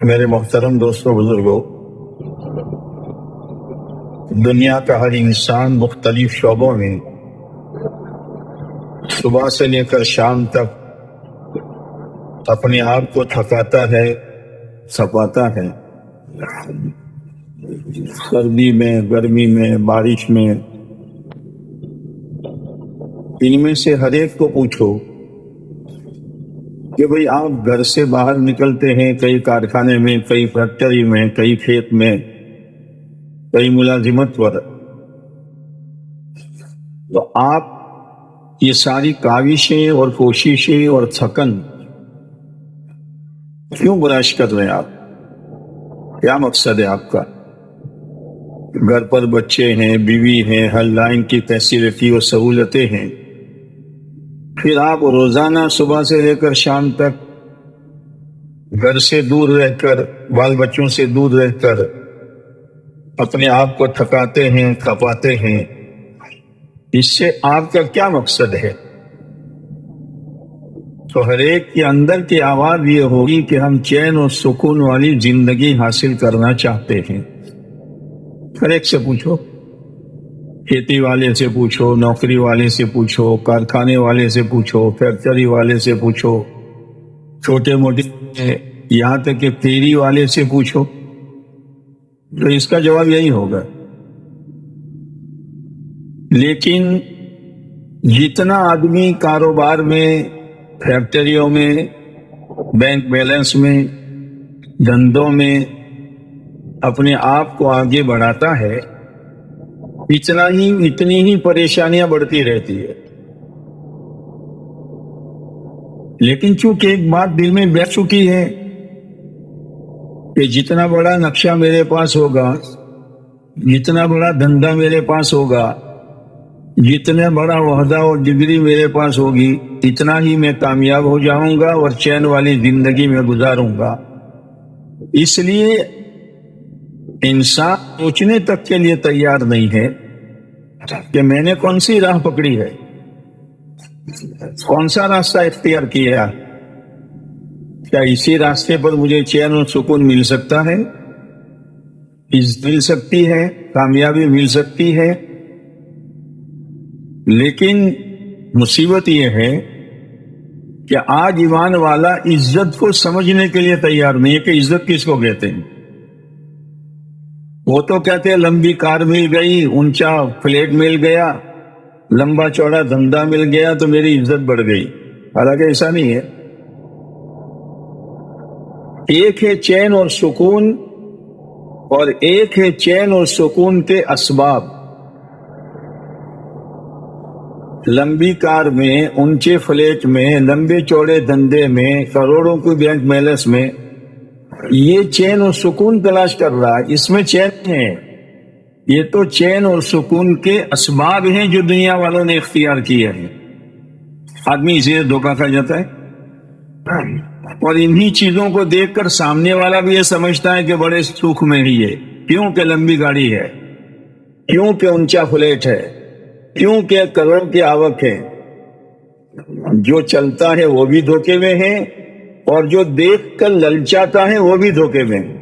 میرے محترم دوستوں بزرگوں، دنیا کا ہر انسان مختلف شعبوں میں صبح سے لے کر شام تک اپنے آپ کو تھکاتا ہے، ثپاتا ہے۔ سردی میں، گرمی میں، بارش میں، ان میں سے ہر ایک کو پوچھو کہ بھئی آپ گھر سے باہر نکلتے ہیں، کئی کارخانے میں، کئی فیکٹری میں، کئی کھیت میں، کئی ملازمت پر، تو آپ یہ ساری کاوشیں اور کوششیں اور تھکن کیوں برداشت کر رہے ہیں؟ آپ کیا مقصد ہے آپ کا؟ گھر پر بچے ہیں، بیوی ہیں، ہر لائن کی فیسلٹی اور سہولتیں ہیں، پھر آپ روزانہ صبح سے لے کر شام تک گھر سے دور رہ کر، بال بچوں سے دور رہ کر اپنے آپ کو تھکاتے ہیں، کھپاتے ہیں۔ اس سے آپ کا کیا مقصد ہے؟ تو ہر ایک کے اندر کی آواز یہ ہوگی کہ ہم چین اور سکون والی زندگی حاصل کرنا چاہتے ہیں۔ ہر ایک سے پوچھو، کھیتی والے سے پوچھو، نوکری والے سے پوچھو، کارخانے والے سے پوچھو، فیکٹری والے سے پوچھو، چھوٹے موٹے یہاں تک کہ فیری والے سے پوچھو، تو اس کا جواب یہی ہوگا۔ لیکن جتنا آدمی کاروبار میں، فیکٹریوں میں، بینک بیلنس میں، دھندوں میں اپنے آپ کو آگے بڑھاتا ہے، اتنی ہی پریشانیاں بڑھتی رہتی ہے۔ لیکن چونکہ ایک بات دل میں بیٹھ چکی ہے کہ جتنا بڑا نقشہ میرے پاس ہوگا، جتنا بڑا دھندا میرے پاس ہوگا، جتنا بڑا عہدہ اور ڈگری میرے پاس ہوگی، اتنا ہی میں کامیاب ہو جاؤں گا اور چین والی زندگی میں گزاروں گا۔ اس لیے انسان سوچنے تک کے لیے تیار نہیں ہے کہ میں نے کون سی راہ پکڑی ہے، کون سا راستہ اختیار کیا، کیا اسی راستے پر مجھے چین اور سکون مل سکتا ہے، عزت مل سکتی ہے، کامیابی مل سکتی ہے۔ لیکن مصیبت یہ ہے کہ آج ایمان والا عزت کو سمجھنے کے لیے تیار نہیں ہے کہ عزت کس کو کہتے ہیں۔ وہ تو کہتے ہیں لمبی کار مل گئی، اونچا فلیٹ مل گیا، لمبا چوڑا دھندا مل گیا تو میری عزت بڑھ گئی۔ حالانکہ ایسا نہیں ہے۔ ایک ہے چین اور سکون، اور ایک ہے چین اور سکون کے اسباب۔ لمبی کار میں، اونچے فلیٹ میں، لمبے چوڑے دھندے میں، کروڑوں کی بینک بیلنس میں یہ چین اور سکون تلاش کر رہا ہے، اس میں چین ہے۔ یہ تو چین اور سکون کے اسباب ہیں جو دنیا والوں نے اختیار کیے ہیں۔ آدمی اسی سے دھوکہ کھا جاتا ہے، اور انہی چیزوں کو دیکھ کر سامنے والا بھی یہ سمجھتا ہے کہ بڑے سکھ میں ہی ہے، کیوں کہ لمبی گاڑی ہے، کیوں کہ اونچا فلیٹ ہے، کیوں کہ کروڑ کی آوک ہے۔ جو چلتا ہے وہ بھی دھوکے میں ہے، اور جو دیکھ کر للچاتا ہے وہ بھی دھوکے میں ہے۔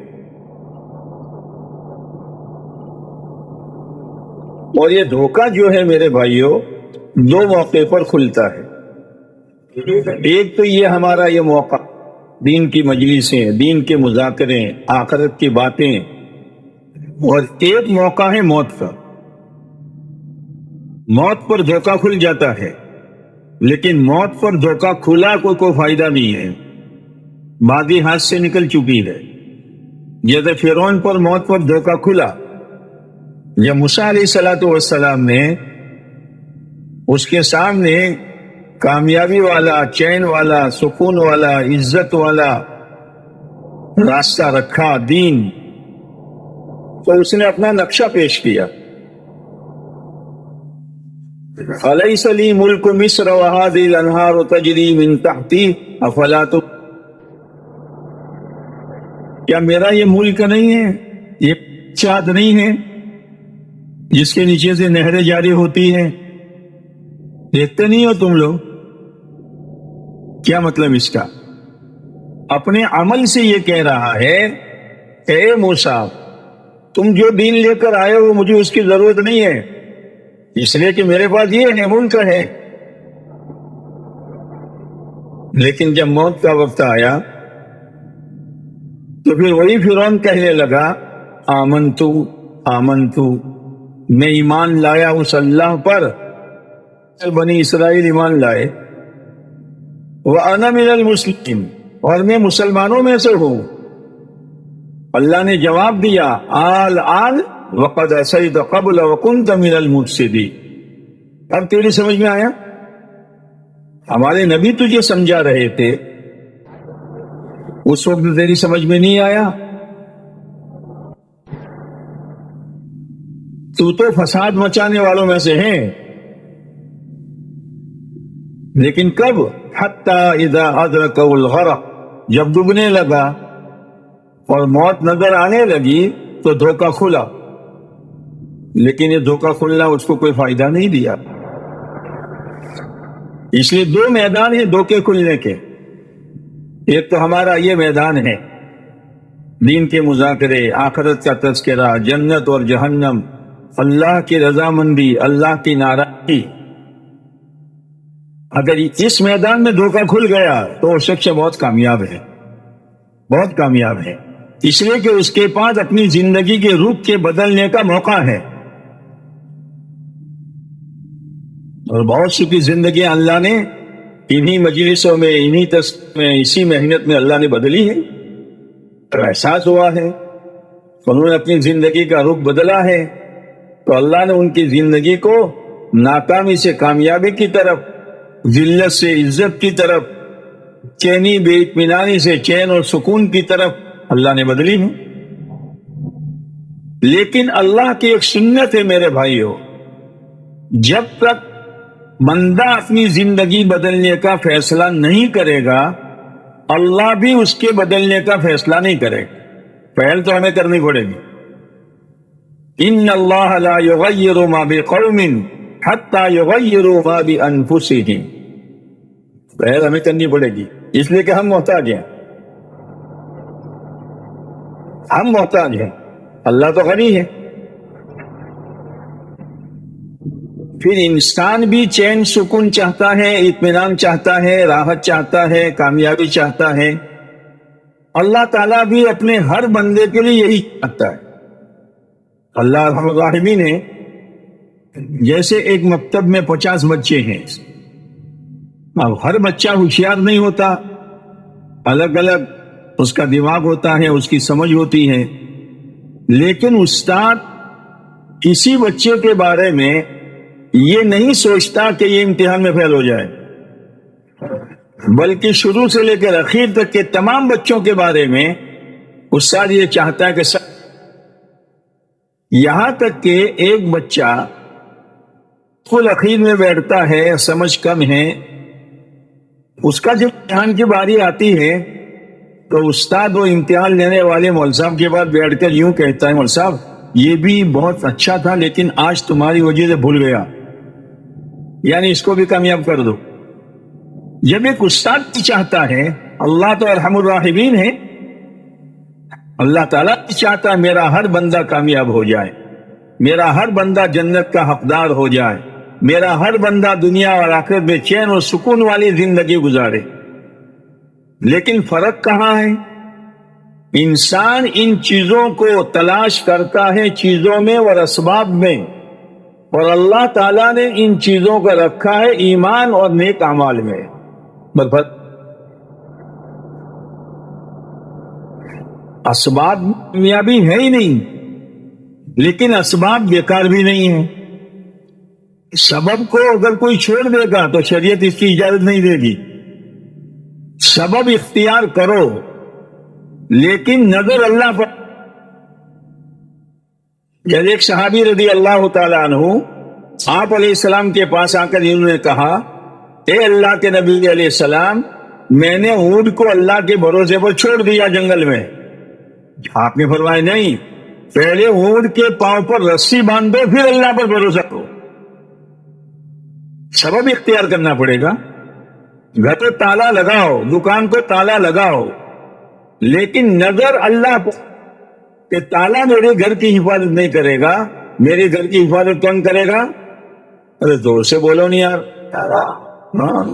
اور یہ دھوکہ جو ہے میرے بھائیوں، دو موقع پر کھلتا ہے۔ ایک تو یہ ہمارا یہ موقع، دین کی مجلسیں، دین کے مذاکرے، آخرت کی باتیں، اور ایک موقع ہے موت کا۔ موت پر دھوکہ کھل جاتا ہے، لیکن موت پر دھوکہ کھلا کوئی فائدہ نہیں ہے، بازی ہاتھ سے نکل چکی ہے۔ جیسے فرعون پر موت پر دھوکہ کھلا، جب موسیٰ علیہ السلام نے اس کے سامنے کامیابی والا، چین والا، سکون والا، عزت والا راستہ رکھا، دین، تو اس نے اپنا نقشہ پیش کیا۔ الیس لی ملک مصر وہذہ الانہار تجری من تحتی افلا تبصرون، کیا میرا یہ ملک نہیں ہے، یہ چاند نہیں ہے جس کے نیچے سے نہریں جاری ہوتی ہیں؟ دیکھتے نہیں ہو تم لوگ؟ کیا مطلب اس کا؟ اپنے عمل سے یہ کہہ رہا ہے، اے موسیٰ تم جو دین لے کر آئے ہو مجھے اس کی ضرورت نہیں ہے، اس لیے کہ میرے پاس یہ ہے، ملک ہے۔ لیکن جب موت کا وقت آیا تو پھر وہی فرعون کہنے لگا آمنتو میں ایمان لایا اس اللہ پر، بنی اسرائیل ایمان لائے، وَأَنَا مِنَ الْمُسْلِمِينَ اور میں مسلمانوں میں سے ہوں۔ اللہ نے جواب دیا الآن وقد عصیت قبل وکنت من المفسدین۔ اب تیری سمجھ میں آیا؟ ہمارے نبی تجھے سمجھا رہے تھے، اس وقت تیری سمجھ میں نہیں آیا؟ تو فساد مچانے والوں میں سے ہیں۔ لیکن کب؟ حتی اذا ادرکہ الغرق، جب ڈوبنے لگا اور موت نظر آنے لگی تو دھوکہ کھلا، لیکن یہ دھوکہ کھلنا اس کو کوئی فائدہ نہیں دیا۔ اس لیے دو میدان ہیں دھوکے کھلنے کے، ایک تو ہمارا یہ میدان ہے دین کے مذاکرے، آخرت کا تذکرہ، جنت اور جہنم، اللہ کی رضامندی، اللہ کی ناراضگی۔ اگر اس میدان میں دھوکہ کھل گیا تو وہ شخص بہت کامیاب ہے، بہت کامیاب ہے، اس لیے کہ اس کے پاس اپنی زندگی کے رخ کے بدلنے کا موقع ہے۔ اور بہت سی کی زندگیاں اللہ نے انہی مجلسوں میں، انہی میں، اسی محنت میں اللہ نے بدلی ہے، احساس ہوا ہے، انہوں نے اپنی زندگی کا رخ بدلا ہے، تو اللہ نے ان کی زندگی کو ناکامی سے کامیابی کی طرف، ذلت سے عزت کی طرف، چینی بے اطمینانی سے چین اور سکون کی طرف اللہ نے بدلی ہے۔ لیکن اللہ کی ایک سنت ہے میرے بھائیو، جب تک بندہ اپنی زندگی بدلنے کا فیصلہ نہیں کرے گا اللہ بھی اس کے بدلنے کا فیصلہ نہیں کرے گا۔ پہل تو ہمیں کرنی پڑے گی۔ ان اللہ لا یغیر ما بقوم حتی یغیروا ما بانفسہم، پہل ہمیں کرنی پڑے گی، اس لیے کہ ہم محتاج ہیں، ہم محتاج ہیں، اللہ تو غنی ہے۔ پھر انسان بھی چین سکون چاہتا ہے، اطمینان چاہتا ہے، راحت چاہتا ہے، کامیابی چاہتا ہے۔ اللہ تعالیٰ بھی اپنے ہر بندے کے لیے یہی چاہتا ہے۔ اللہ رحم الراحمین ہے، جیسے ایک مکتب میں 50 بچے ہیں، اب ہر بچہ ہوشیار نہیں ہوتا، الگ الگ اس کا دماغ ہوتا ہے، اس کی سمجھ ہوتی ہے، لیکن استاد کسی بچے کے بارے میں یہ نہیں سوچتا کہ یہ امتحان میں فیل ہو جائے، بلکہ شروع سے لے کر اخیر تک کے تمام بچوں کے بارے میں استاد یہ چاہتا ہے کہ یہاں تک کہ ایک بچہ کل اخیر میں بیٹھتا ہے، سمجھ کم ہے، اس کا جب امتحان کی باری آتی ہے تو استاد وہ امتحان لینے والے مول صاحب کے بعد بیٹھ کر یوں کہتا ہے، مول صاحب یہ بھی بہت اچھا تھا لیکن آج تمہاری وجہ سے بھول گیا، یعنی اس کو بھی کامیاب کر دو۔ جب ایک استاد بھی چاہتا ہے، اللہ تو ارحم الراحمین ہے، اللہ تعالیٰ بھی چاہتا ہے میرا ہر بندہ کامیاب ہو جائے، میرا ہر بندہ جنت کا حقدار ہو جائے، میرا ہر بندہ دنیا اور آخرت میں چین اور سکون والی زندگی گزارے۔ لیکن فرق کہاں ہے؟ انسان ان چیزوں کو تلاش کرتا ہے چیزوں میں اور اسباب میں، اور اللہ تعالیٰ نے ان چیزوں کو رکھا ہے ایمان اور نیک اعمال میں۔ برفت اسباب کامیابی ہے ہی نہیں، لیکن اسباب بیکار بھی نہیں ہیں۔ سبب کو اگر کوئی چھوڑ دے گا تو شریعت اس کی اجازت نہیں دے گی۔ سبب اختیار کرو لیکن نظر اللہ پر۔ جب ایک صحابی رضی اللہ تعالیٰ عنہ آپ علیہ السلام کے پاس آ کر انہوں نے کہا، اے اللہ کے نبی علیہ السلام، میں نے اونٹ کو اللہ کے بھروسے پر چھوڑ دیا جنگل میں۔ آپ نے فرمایا نہیں، پہلے اونٹ کے پاؤں پر رسی باندھو پھر اللہ پر بھروسہ کرو۔ سبب اختیار کرنا پڑے گا۔ گھر کو تالا لگاؤ، دکان کو تالا لگاؤ، لیکن نظر اللہ پر کہ تالا میرے گھر کی حفاظت نہیں کرے گا، میرے گھر کی حفاظت کون کرے گا؟ ارے زور سے بولو نہیں یار. ہاں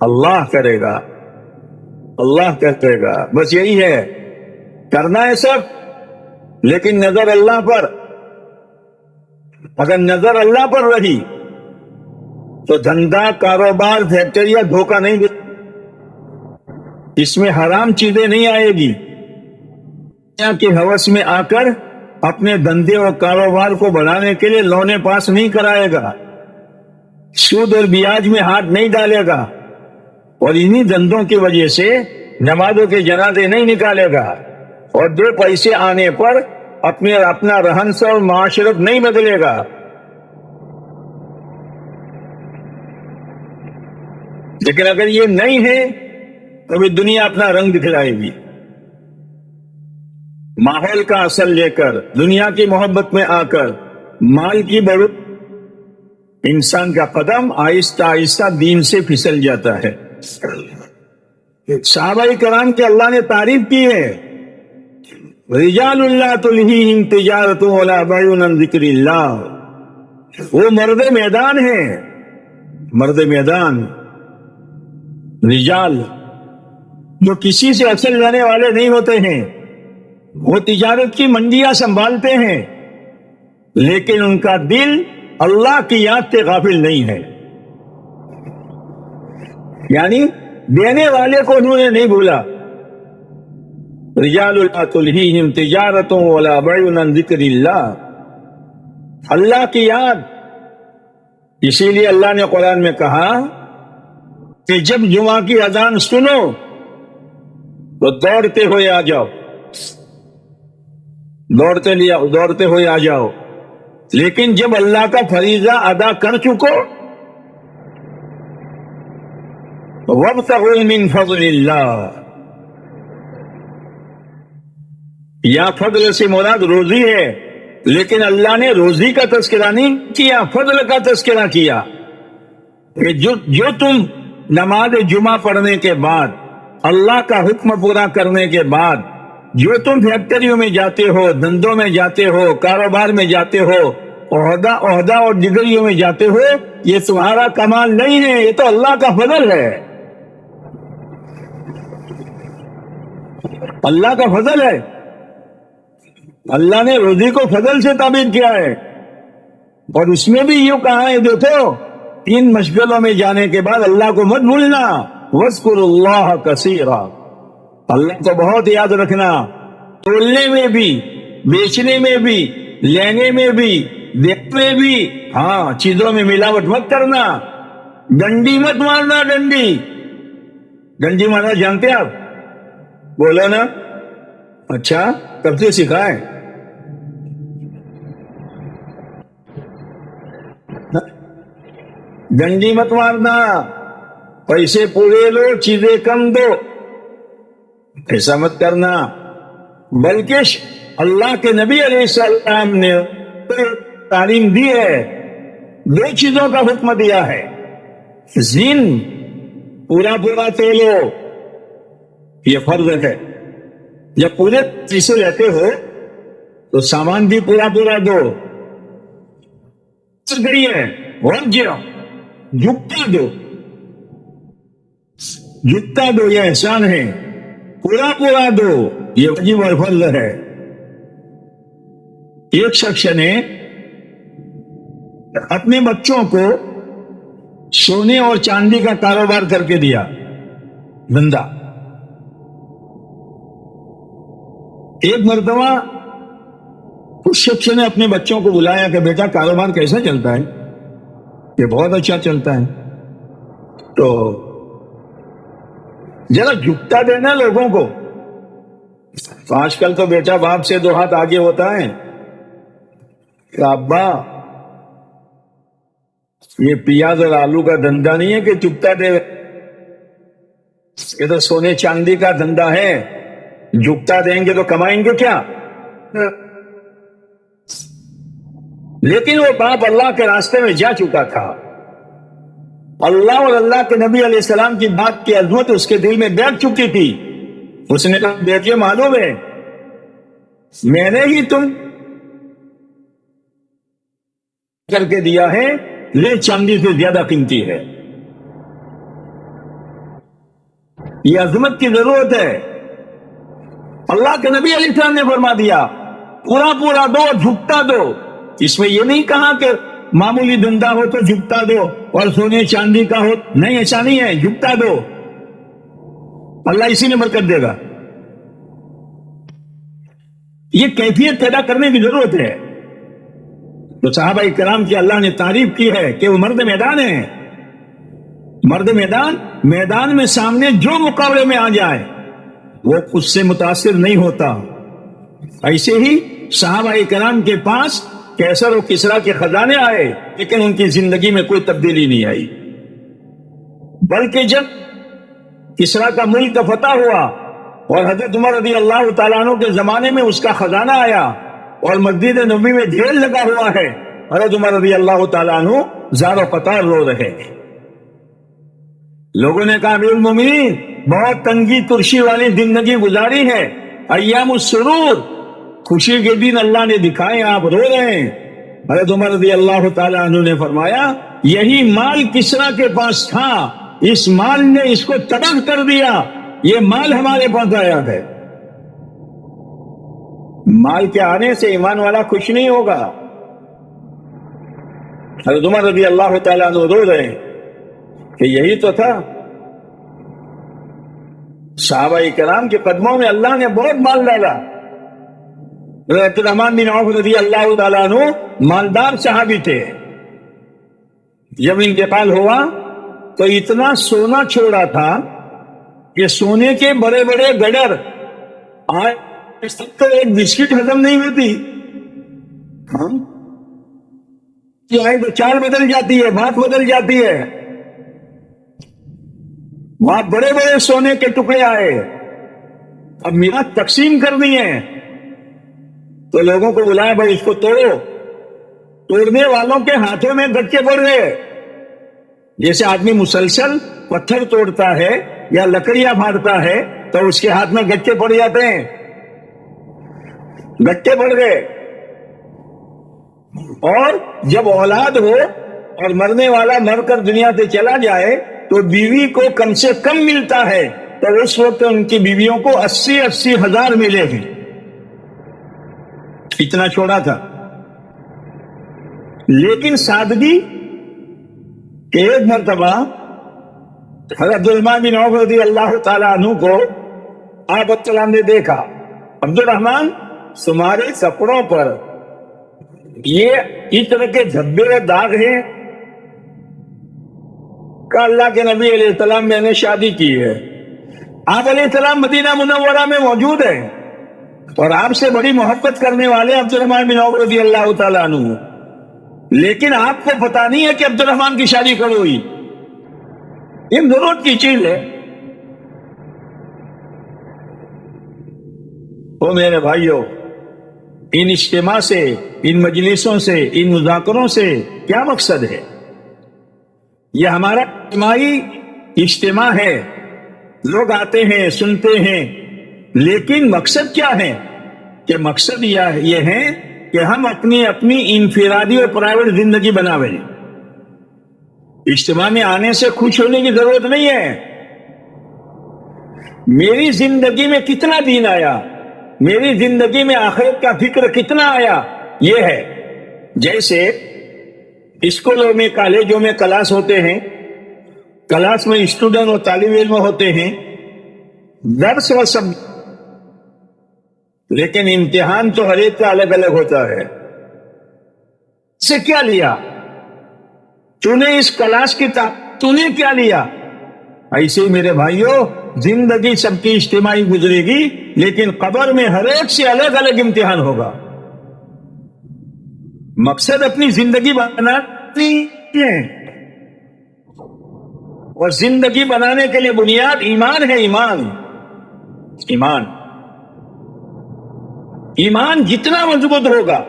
اللہ کرے گا، اللہ کرے گا. بس یہی ہے، کرنا ہے سب لیکن نظر اللہ پر. اگر نظر اللہ پر رہی تو دھندا، کاروبار، فیکٹریاں دھوکہ نہیں دے، اس میں حرام چیزیں نہیں آئے گی. دنیا کے ہوس میں آ کر اپنے دھندے اور کاروبار کو بڑھانے کے لیے لونے پاس نہیں کرائے گا، سود اور بیاج میں ہاتھ نہیں ڈالے گا، اور انہی دھندوں کی وجہ سے نمازوں کے جنازے نہیں نکالے گا، اور دو پیسے آنے پر اپنا رہن سر اور معاشرت نہیں بدلے گا. لیکن اگر یہ نہیں ہے تو بھی دنیا اپنا رنگ دکھلائے گی. ماحول کا اثر لے کر، دنیا کی محبت میں آ کر، مال کی بڑھوت، انسان کا قدم آہستہ آہستہ دین سے پھسل جاتا ہے. صحابہ کرام کے اللہ نے تعریف کی ہے، رجال اللہ تلہیہم تجارت ولا بیع عن ذکر اللہ. وہ مرد میدان ہیں، مرد میدان، رجال جو کسی سے اصل لینے والے نہیں ہوتے ہیں. وہ تجارت کی منڈیاں سنبھالتے ہیں لیکن ان کا دل اللہ کی یاد سے غافل نہیں ہے. یعنی دینے والے کو انہوں نے نہیں بھولا. رجال لا تلہیہم تجارت ولا بیع عن ذکر اللہ، اللہ کی یاد. اسی لیے اللہ نے قرآن میں کہا کہ جب جمعہ کی اذان سنو تو دوڑتے ہوئے آ جاؤ، دوڑتے ہوئے آ جاؤ. لیکن جب اللہ کا فریضہ ادا کر چکو، وابتغوا من فضل اللہ، یا فضل سے مراد روزی ہے، لیکن اللہ نے روزی کا تذکرہ نہیں کیا، فضل کا تذکرہ کیا. کہ جو تم نماز جمعہ پڑھنے کے بعد، اللہ کا حکم پورا کرنے کے بعد، جو تم فیکٹریوں میں جاتے ہو، دھندوں میں جاتے ہو، کاروبار میں جاتے ہو، عہدہ اور ڈگریوں میں جاتے ہو، یہ تمہارا کمال نہیں ہے، یہ تو اللہ کا فضل ہے. اللہ کا فضل ہے. اللہ نے روزی کو فضل سے تعبیر کیا ہے، اور اس میں بھی یوں کہا ہے، دیکھو 3 مشغلوں میں جانے کے بعد اللہ کو مت بھولنا. وَاذْكُرُوا اللَّهَ كَثِيرًا، اللہ کو بہت یاد رکھنا، تولنے میں بھی، بیچنے میں بھی، لینے میں بھی، دیکھنے میں بھی. ہاں، چیزوں میں ملاوٹ مت کرنا، ڈنڈی مت مارنا. ڈنڈی مارنا جانتے آپ؟ بولو نا. اچھا، کب سے سکھائے؟ ڈنڈی مت مارنا، پیسے پورے لو، چیزیں کم دو، ایسا مت کرنا. بلکہ اللہ کے نبی علیہ السلام نے تعلیم دی ہے، 2 چیزوں کا حکم دیا ہے. زین پورا تولو، یہ فرض ہے. جب پورے پیسے لیتے ہو تو سامان بھی پورا دو. جھکتا دو، یہ احسان ہے. پورا دو، یہ واجب اور فرض ہے. ایک شخص نے اپنے بچوں کو سونے اور چاندی کا کاروبار کر کے دیا، دھندا. ایک مرتبہ اس شخص نے اپنے بچوں کو بلایا کہ بیٹا کاروبار کیسا چلتا ہے؟ یہ بہت اچھا چلتا ہے. تو ذرا جھکتا دینا لوگوں کو. آج کل تو بیٹا باپ سے 2 ہاتھ آگے ہوتا ہے کہ ابا یہ پیاز اور آلو کا دھندا نہیں ہے کہ جھکتا دے، یہ تو سونے چاندی کا دھندا ہے. جھکتا دیں گے تو کمائیں گے کیا؟ لیکن وہ باپ اللہ کے راستے میں جا چکا تھا. اللہ اور اللہ کے نبی علیہ السلام کی بات کی عظمت اس کے دل میں بیٹھ چکی تھی. اس نے کہا بیٹے معلوم ہے میں نے ہی تم کر کے دیا ہے، لے چاندی سے زیادہ قیمتی ہے۔ یہ عظمت کی ضرورت ہے۔ اللہ کے نبی علیہ السلام نے فرما دیا پورا پورا دو، جھکتا دو۔ اس میں یہ نہیں کہا کہ معمولی دھندا ہو تو جھکتا دو اور سونے چاندی کا ہو، نہیں، ایسا نہیں ہے، جھکتا دو، اللہ اسی میں برکت دے گا۔ یہ کیفیت پیدا کرنے کی ضرورت ہے۔ تو صحابہ کرام کی اللہ نے تعریف کی ہے کہ وہ مرد میدان ہیں۔ مرد میدان میں سامنے جو مقابلے میں آ جائے وہ اس سے متاثر نہیں ہوتا۔ ایسے ہی صحابہ کرام کے پاس کیسر و کسرا کے خزانے آئے لیکن ان کی زندگی میں کوئی تبدیلی نہیں آئی، بلکہ جب کسرا کا ملک فتح ہوا اور حضرت عمر رضی اللہ تعالیٰ عنہ کے زمانے میں اس کا خزانہ آیا اور مسجد نبوی میں ڈھیر لگا ہوا ہے، حضرت عمر رضی اللہ تعالیٰ عنہ زار و قطار رو رہے۔ لوگوں نے کہا امیر المومنین بہت تنگی ترشی والی زندگی گزاری ہے، ایام السرور، خوشی کے دن اللہ نے دکھائے، آپ رو رہے ہیں۔ حضرت عمر رضی اللہ تعالیٰ عنہ نے فرمایا یہی مال کسرا کے پاس تھا، اس مال نے اس کو تباہ کر دیا، یہ مال ہمارے پاس آیا ہے۔ مال کے آنے سے ایمان والا خوش نہیں ہوگا۔ حضرت عمر رضی اللہ تعالیٰ عنہ رو رہے ہیں کہ یہی تو تھا۔ صحابہ کرام کے قدموں میں اللہ نے بہت مال ڈالا۔ عبد الرحمن بن عوف رضی اللہ تعالیٰ عنہ مالدار صحابی تھے۔ جب انتقال ہوا تو اتنا سونا چھوڑا تھا کہ سونے کے بڑے بڑے گڈر آج تک تو ایک بسکٹ ہضم نہیں ہوتی، تو چال بدل جاتی ہے، بات بدل جاتی ہے۔ وہاں بڑے بڑے سونے کے ٹکڑے آئے، اب میراث تقسیم کرنی ہے تو لوگوں کو بلایا بھائی اس کو توڑو۔ توڑنے والوں کے ہاتھوں میں گٹکے پڑ گئے، جیسے آدمی مسلسل پتھر توڑتا ہے یا لکڑیاں پھاڑتا ہے تو اس کے ہاتھ میں گٹکے پڑ جاتے ہیں، گٹکے پڑ گئے۔ اور جب اولاد ہو اور مرنے والا مر کر دنیا سے چلا جائے تو بیوی کو کم سے کم ملتا ہے، تو اس وقت ان کی بیویوں کو 80 ہزار ملے ہیں، اتنا چھوڑا تھا۔ لیکن سادگی کہ ایک مرتبہ حضرت عبدالرحمن بن عوف رضی اللہ تعالیٰ عنہ کو آپ السلام نے دیکھا، عبد الرحمن تمہارے کپڑوں پر یہ اس طرح کے دھبے اور داغ ہیں؟ کہ اللہ کے نبی علیہ السلام میں نے شادی کی ہے۔ آپ علیہ السلام مدینہ منورہ میں موجود ہیں اور آپ سے بڑی محبت کرنے والے عبد الرحمن بن عوف رضی اللہ تعالیٰ عنہ، لیکن آپ کو پتا نہیں ہے کہ عبد الرحمن کی شادی کب ہوئی۔ یہ ضرورت کی چیز ہے۔ او میرے بھائیوں، ان اجتماع سے، ان مجلسوں سے، ان مذاکروں سے کیا مقصد ہے؟ یہ ہمارا اجتماعی اجتماع ہے، لوگ آتے ہیں، سنتے ہیں، لیکن مقصد کیا ہے؟ کہ مقصد یہ ہے کہ ہم اپنی انفرادی اور پرائیویٹ زندگی بناویں۔ اجتماع میں آنے سے خوش ہونے کی ضرورت نہیں ہے۔ میری زندگی میں کتنا دین آیا، میری زندگی میں آخرت کا فکر کتنا آیا، یہ ہے۔ جیسے اسکولوں میں، کالجوں میں کلاس ہوتے ہیں، کلاس میں اسٹوڈنٹ اور طالب علم ہوتے ہیں، درس و سب، لیکن امتحان تو ہر ایک کا الگ الگ ہوتا ہے۔ سے کیا لیا تو نے اس کلاس کی تو نے کیا لیا؟ ایسے ہی میرے بھائیوں زندگی سب کی اجتماعی گزرے گی، لیکن قبر میں ہر ایک سے الگ الگ امتحان ہوگا۔ مقصد اپنی زندگی بنانی ہے، اور زندگی بنانے کے لیے بنیاد ایمان ہے۔ ایمان جتنا مضبوط ہوگا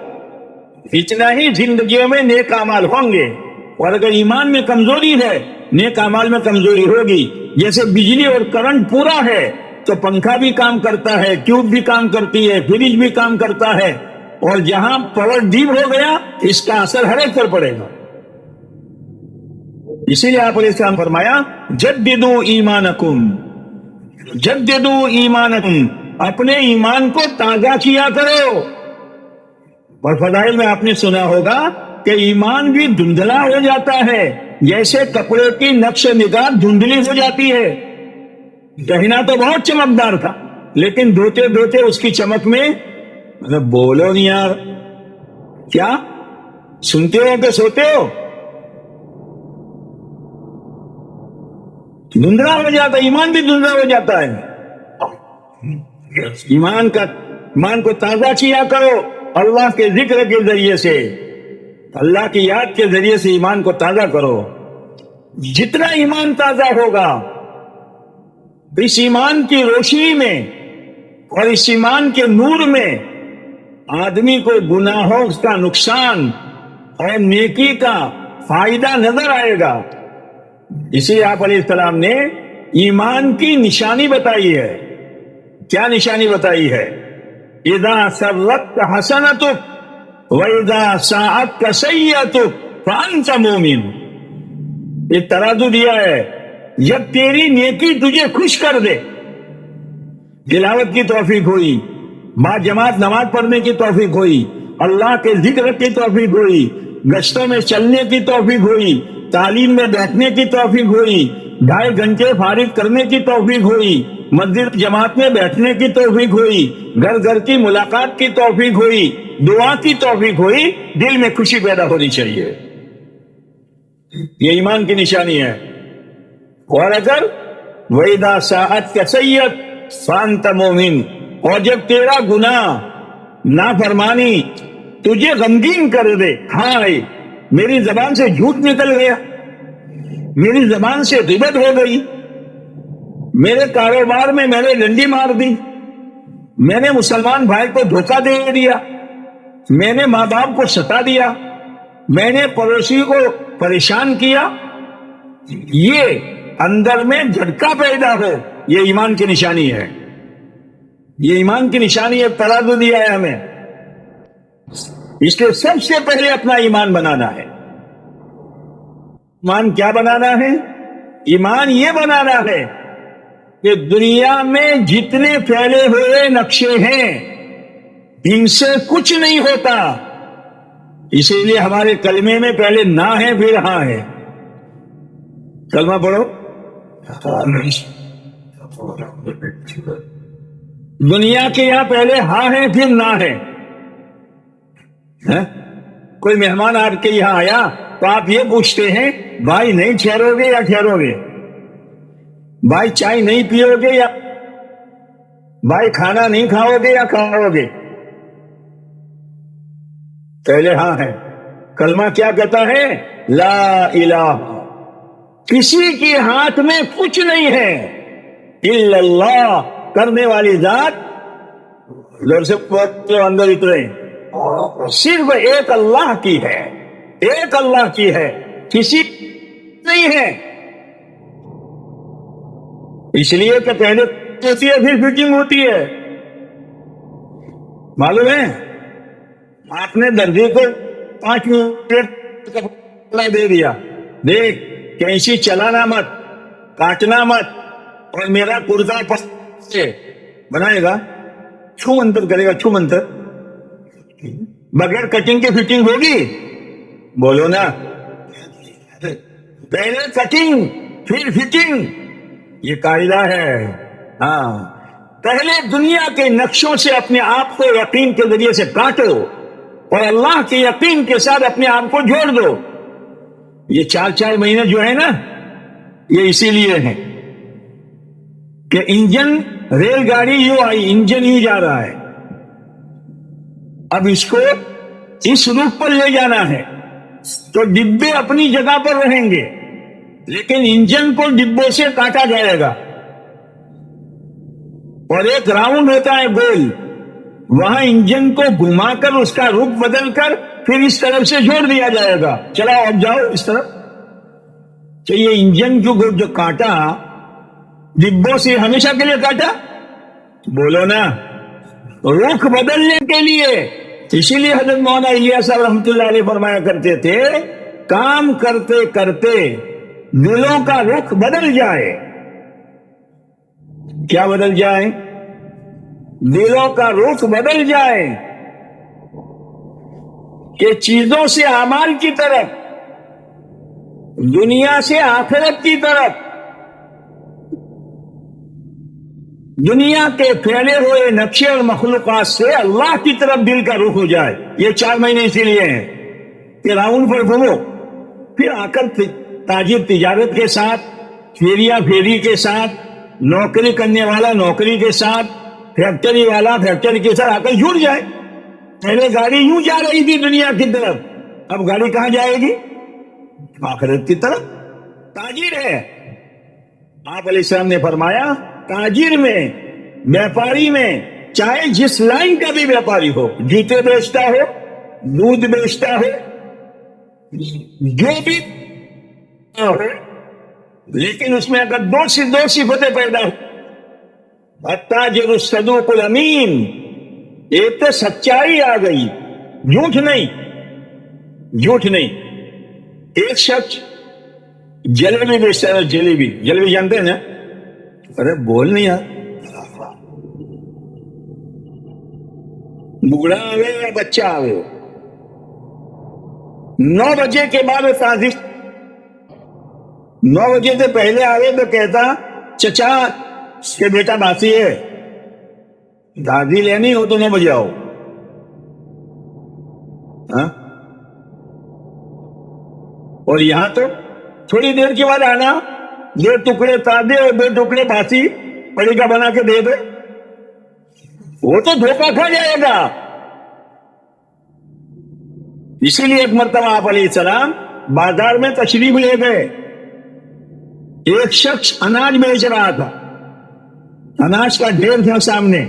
اتنا ہی زندگیوں میں نیک اعمال ہوں گے، اور اگر ایمان میں کمزوری ہے، نیک اعمال میں کمزوری ہوگی۔ جیسے بجلی اور کرنٹ پورا ہے تو پنکھا بھی کام کرتا ہے، ٹیوب بھی کام کرتی ہے، فریج بھی کام کرتا ہے، اور جہاں پاور ڈیپ ہو گیا اس کا اثر ہر ایک پر پڑے گا۔ اسی لیے آپ علیہ السلام فرمایا جددوا ایمانکم، جددوا ایمانکم، اپنے ایمان کو تازہ کیا کرو۔ اور فضائل میں آپ نے سنا ہوگا کہ ایمان بھی دھندلا ہو جاتا ہے، جیسے کپڑے کی نقش نگار دھندلی ہو جاتی ہے۔ گہنا تو بہت چمکدار تھا، لیکن دھوتے دھوتے اس کی چمک میں بولو نہیں یار، کیا سنتے ہو کہ سوتے ہو؟ دھندلا ہو جاتا ہے، ایمان بھی دھندلا ہو جاتا ہے۔ ایمان کو تازہ کیا کرو اللہ کے ذکر کے ذریعے سے، اللہ کی یاد کے ذریعے سے ایمان کو تازہ کرو۔ جتنا ایمان تازہ ہوگا اس ایمان کی روشنی میں اور اس ایمان کے نور میں آدمی کو گناہوں کا نقصان اور نیکی کا فائدہ نظر آئے گا۔ اسی لیے آپ علیہ السلام نے ایمان کی نشانی بتائی ہے۔ کیا نشانی بتائی ہے؟ اذا سرتک حسنتک واذا ساءتک سیئتک فانت مومن۔ یہ ترازو دیا ہے، جب تیری نیکی تجھے خوش کر دے، تلاوت کی توفیق ہوئی، با جماعت نماز پڑھنے کی توفیق ہوئی، اللہ کے ذکر کی توفیق ہوئی، گشتوں میں چلنے کی توفیق ہوئی، تعلیم میں بیٹھنے کی توفیق ہوئی، 2.5 گھنٹے فارغ کرنے کی توفیق ہوئی، مسجد جماعت میں بیٹھنے کی توفیق ہوئی، گھر گھر کی ملاقات کی توفیق ہوئی، دعا کی توفیق ہوئی، دل میں خوشی پیدا ہونی چاہیے۔ یہ ایمان کی نشانی ہے۔ اور اگر وَإِذَا سَاءَتْكَ سَیِّئَةٌ فَأَنْتَ مُؤْمِنٌ، اور جب تیرا گناہ نافرمانی تجھے غمگین کر دے، ہائے میری زبان سے جھوٹ نکل گیا، میری زبان سے غیبت ہو گئی، میرے کاروبار میں میں نے ڈنڈی مار دی، میں نے مسلمان بھائی کو دھوکہ دے دیا، میں نے ماں باپ کو ستا دیا، میں نے پڑوسی کو پریشان کیا، یہ اندر میں جھٹکا پیدا ہو، یہ ایمان کی نشانی ہے۔ یہ ایمان کی نشانی ہے، ترازو دیا ہے ہمیں۔ اس لیے سب سے پہلے اپنا ایمان بنانا ہے۔ ایمان کیا بنانا ہے؟ ایمان یہ بنانا ہے کہ دنیا میں جتنے پھیلے ہوئے نقشے ہیں ان سے کچھ نہیں ہوتا، اسی لیے ہمارے کلمے میں پہلے نہ ہے پھر ہاں ہے۔ کلمہ پڑھو۔ دنیا کے یہاں پہلے ہاں ہے پھر نہ ہے۔ کوئی مہمان آپ کے یہاں آیا تو آپ یہ پوچھتے ہیں بھائی نہیں ٹھہرو گے یا ٹھہرو گے، بھائی چائے نہیں پیو گے یا بھائی کھانا نہیں کھاؤ گے یا کھاؤ گے؟ پہلے ہاں ہے۔ کلمہ کیا کہتا ہے؟ لا الہ، کسی کے ہاتھ میں کچھ نہیں ہے الا اللہ، کرنے والی ذات، زور سے اندر اترے، صرف ایک اللہ کی ہے، ایک اللہ کی ہے، کسی نہیں ہے۔ اس لیے کہ پہلے ہوتی ہے پھر فٹنگ ہوتی ہے۔ معلوم ہے آپ نے درزی کو 5 منٹ کپڑا دے دیا، دیکھ کینسی چلانا مت، کاٹنا مت، اور میرا کرتا بنائے گا، چھو منتر کرے گا، چھو منتر، بغیر کٹنگ کے فٹنگ ہوگی؟ بولو نا، پہلے کٹنگ پھر فٹنگ، یہ قاعدہ ہے۔ ہاں، پہلے دنیا کے نقشوں سے اپنے آپ کو یقین کے ذریعے سے کاٹو اور اللہ کے یقین کے ساتھ اپنے آپ کو جوڑ دو۔ یہ 4 مہینے جو ہے نا، یہ اسی لیے ہے کہ انجن، ریل گاڑی یوں آئی، انجن یوں جا رہا ہے، اب اس کو اس روٹ پر لے جانا ہے تو ڈبے اپنی جگہ پر رہیں گے، لیکن انجن کو ڈبوں سے کاٹا جائے گا، اور ایک راؤنڈ ہوتا ہے گول، وہاں انجن کو گھما کر اس کا رخ بدل کر پھر اس طرف سے جوڑ دیا جائے گا، چلاؤ اب جاؤ اس طرف۔ تو یہ انجن جو کاٹا ڈبوں سے ہمیشہ کے لیے کاٹا؟ بولو نا، رخ بدلنے کے لیے. اسی لیے حضرت مولانا الیاس صاحب رحمۃ اللہ علیہ فرمایا کرتے تھے، کام کرتے کرتے دلوں کا رخ بدل جائے. کیا بدل جائے؟ دلوں کا رخ بدل جائے کہ چیزوں سے اعمال کی طرف، دنیا سے آخرت کی طرف، دنیا کے پھیلے ہوئے نقشے اور مخلوقات سے اللہ کی طرف دل کا رخ ہو جائے. یہ 4 مہینے اسی لیے ہیں کہ راؤنڈ پر گھومو، پھر آ کر تاجر تجارت کے ساتھ، پھیریا پھیری کے ساتھ، نوکری کرنے والا نوکری کے ساتھ، فیکٹری والا فیکٹری کے ساتھ آ کر جڑ جائے. پہلے گاڑی یوں جا رہی تھی دنیا کی طرف، اب گاڑی کہاں جائے گی؟ آخرت کی طرف. تاجر ہے. آپ علیہ السلام نے فرمایا، تاجر میں، بیپاری میں، چاہے جس لائن کا بھی بیپاری ہو، جوتے بیچتا ہو، دودھ بیچتا ہو، جو بھی ہو، لیکن اس میں اگر دو صفتیں پیدا ہو، التاجر الصدوق الامین، ایک تو سچائی آ گئی، جھوٹ نہیں. ایک شخص جلیبی بیچتا ہے، جلیبی جانتے ہیں نا؟ ارے بول نہیں یار، بوڑھا آوے یا بچہ آوے، 9 بجے کے بعد تازی، 9 بجے سے پہلے آوے تو کہتا، چچا کہ بیٹا باسی ہے، دادی لینی ہو تو 9 بجے آؤ. اور یہاں تو تھوڑی دیر کے بعد آنا، 2 ٹکڑے تازے اور 2 ٹکڑے باسی پڑی کا بنا کے دے دو. وہ تو دھوکہ کھا جائے گا. اسی لیے ایک مرتبہ آپ علیہ السلام بازار میں تشریف لے گئے. ایک شخص اناج بیچ رہا تھا، اناج کا ڈھیر تھا سامنے.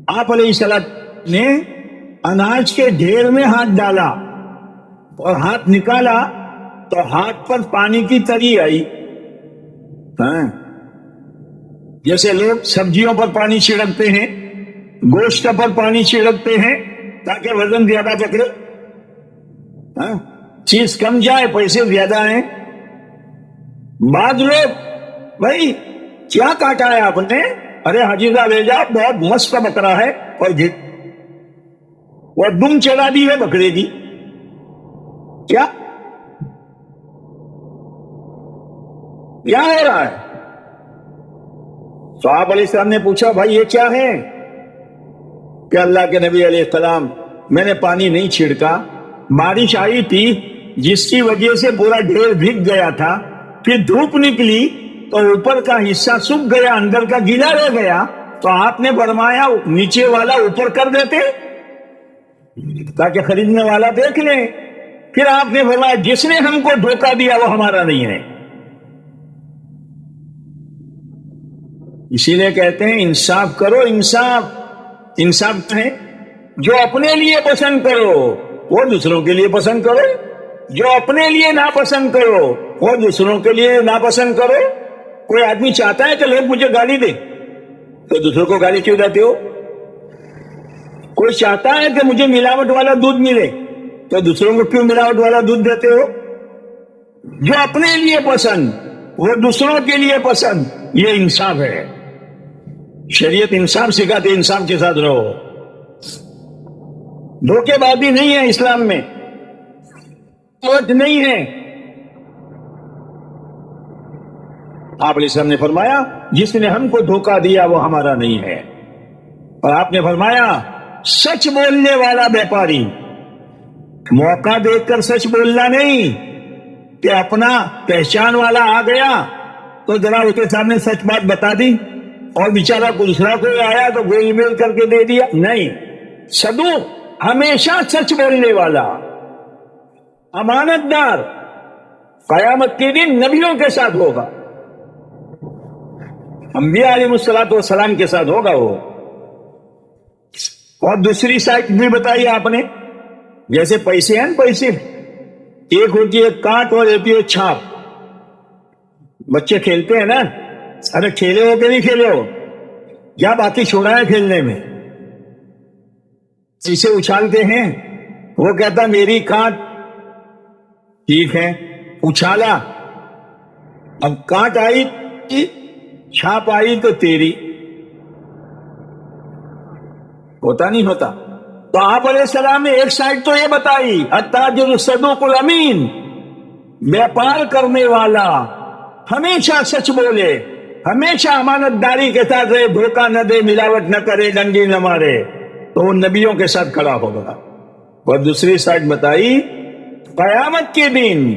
آپ علیہ السلام نے اناج کے ڈھیر میں ہاتھ ڈالا اور ہاتھ نکالا تو ہاتھ پر پانی کی تری آئی. جیسے لوگ سبزیوں پر پانی چھڑکتے ہیں، گوشت پر پانی چھڑکتے ہیں تاکہ وزن زیادہ پکڑے، چیز کم جائے، پیسے زیادہ ہیں. بعض لوگ، بھائی کیا کاٹا ہے آپ نے؟ ارے حاجی صاحب لے جاؤ، بہت مست بکرا ہے، اور وہ دم چلا دی ہے بکرے کی. کیا ہو رہا ہے؟ تو آپ علیہ السلام نے پوچھا، بھائی یہ کیا ہے؟ کہ اللہ کے نبی علیہ السلام، میں نے پانی نہیں چھڑکا، بارش آئی تھی جس کی وجہ سے پورا ڈھیر بھیگ گیا تھا، پھر دھوپ نکلی تو اوپر کا حصہ سوکھ گیا، اندر کا گیلا رہ گیا، تو آپ نے فرمایا نیچے والا اوپر کر دیتے تاکہ خریدنے والا دیکھ لے. پھر آپ نے فرمایا جس نے ہم کو دھوکہ دیا وہ ہمارا نہیں ہے. اسی لیے کہتے ہیں انصاف کرو. انصاف ہے جو اپنے لیے پسند کرو وہ دوسروں کے لیے پسند کرو، جو اپنے لیے ناپسند کرو وہ دوسروں کے لیے ناپسند کرو. کوئی آدمی چاہتا ہے کہ لوگ مجھے گالی دیں تو دوسروں کو گالی کیوں دیتے ہو؟ کوئی چاہتا ہے کہ مجھے ملاوٹ والا دودھ ملے تو دوسروں کو کیوں ملاوٹ والا دودھ دیتے ہو؟ جو اپنے لیے پسند وہ دوسروں کے لیے پسند، یہ انصاف ہے. شریعت انصاف سکھاتے، انصاف کے ساتھ رہو. دھوکے بازی نہیں ہے اسلام میں، نہیں ہے. آپ علیہ السلام نے فرمایا جس نے ہم کو دھوکہ دیا وہ ہمارا نہیں ہے. اور آپ نے فرمایا سچ بولنے والا بیپاری، موقع دیکھ کر سچ بولنا نہیں کہ اپنا پہچان والا آ گیا تو ذرا اس کے سامنے سچ بات بتا دی اور بیچارہ دوسرا کوئی آیا تو گول میل کر کے دے دیا. نہیں، صدوق ہمیشہ سچ بولنے والا، امانت دار، قیامت کے دن نبیوں کے ساتھ ہوگا، انبیاء علیہ الصلوۃ والسلام کے ساتھ ہوگا وہ. اور دوسری سائٹ بھی بتائی آپ نے، جیسے پیسے ہیں، پیسے ایک ہوتی ہے کاٹ اور ایک ہوتی ہے چھاپ. بچے کھیلتے ہیں نا، ارے کھیلے ہو کہ نہیں کھیلے ہو؟ کیا باقی چھوڑا ہے کھیلنے میں؟ اسے اچھالتے ہیں، وہ کہتا میری کانٹ، ٹھیک ہے اچھالا، اب کانٹ آئی، چھاپ آئی تو تیری، ہوتا نہیں ہوتا؟ تو آپ علیہ السلام نے ایک سائڈ تو یہ بتائی، التاجر الصدوق الامین، بیپار کرنے والا ہمیشہ سچ بولے، ہمیشہ امانت داری کے ساتھ رہے، دھوکہ نہ دے، ملاوٹ نہ کرے، ڈنڈی نہ مارے، تو وہ نبیوں کے ساتھ کھڑا ہوگا۔ اور دوسری سائڈ بتائی، قیامت کے دن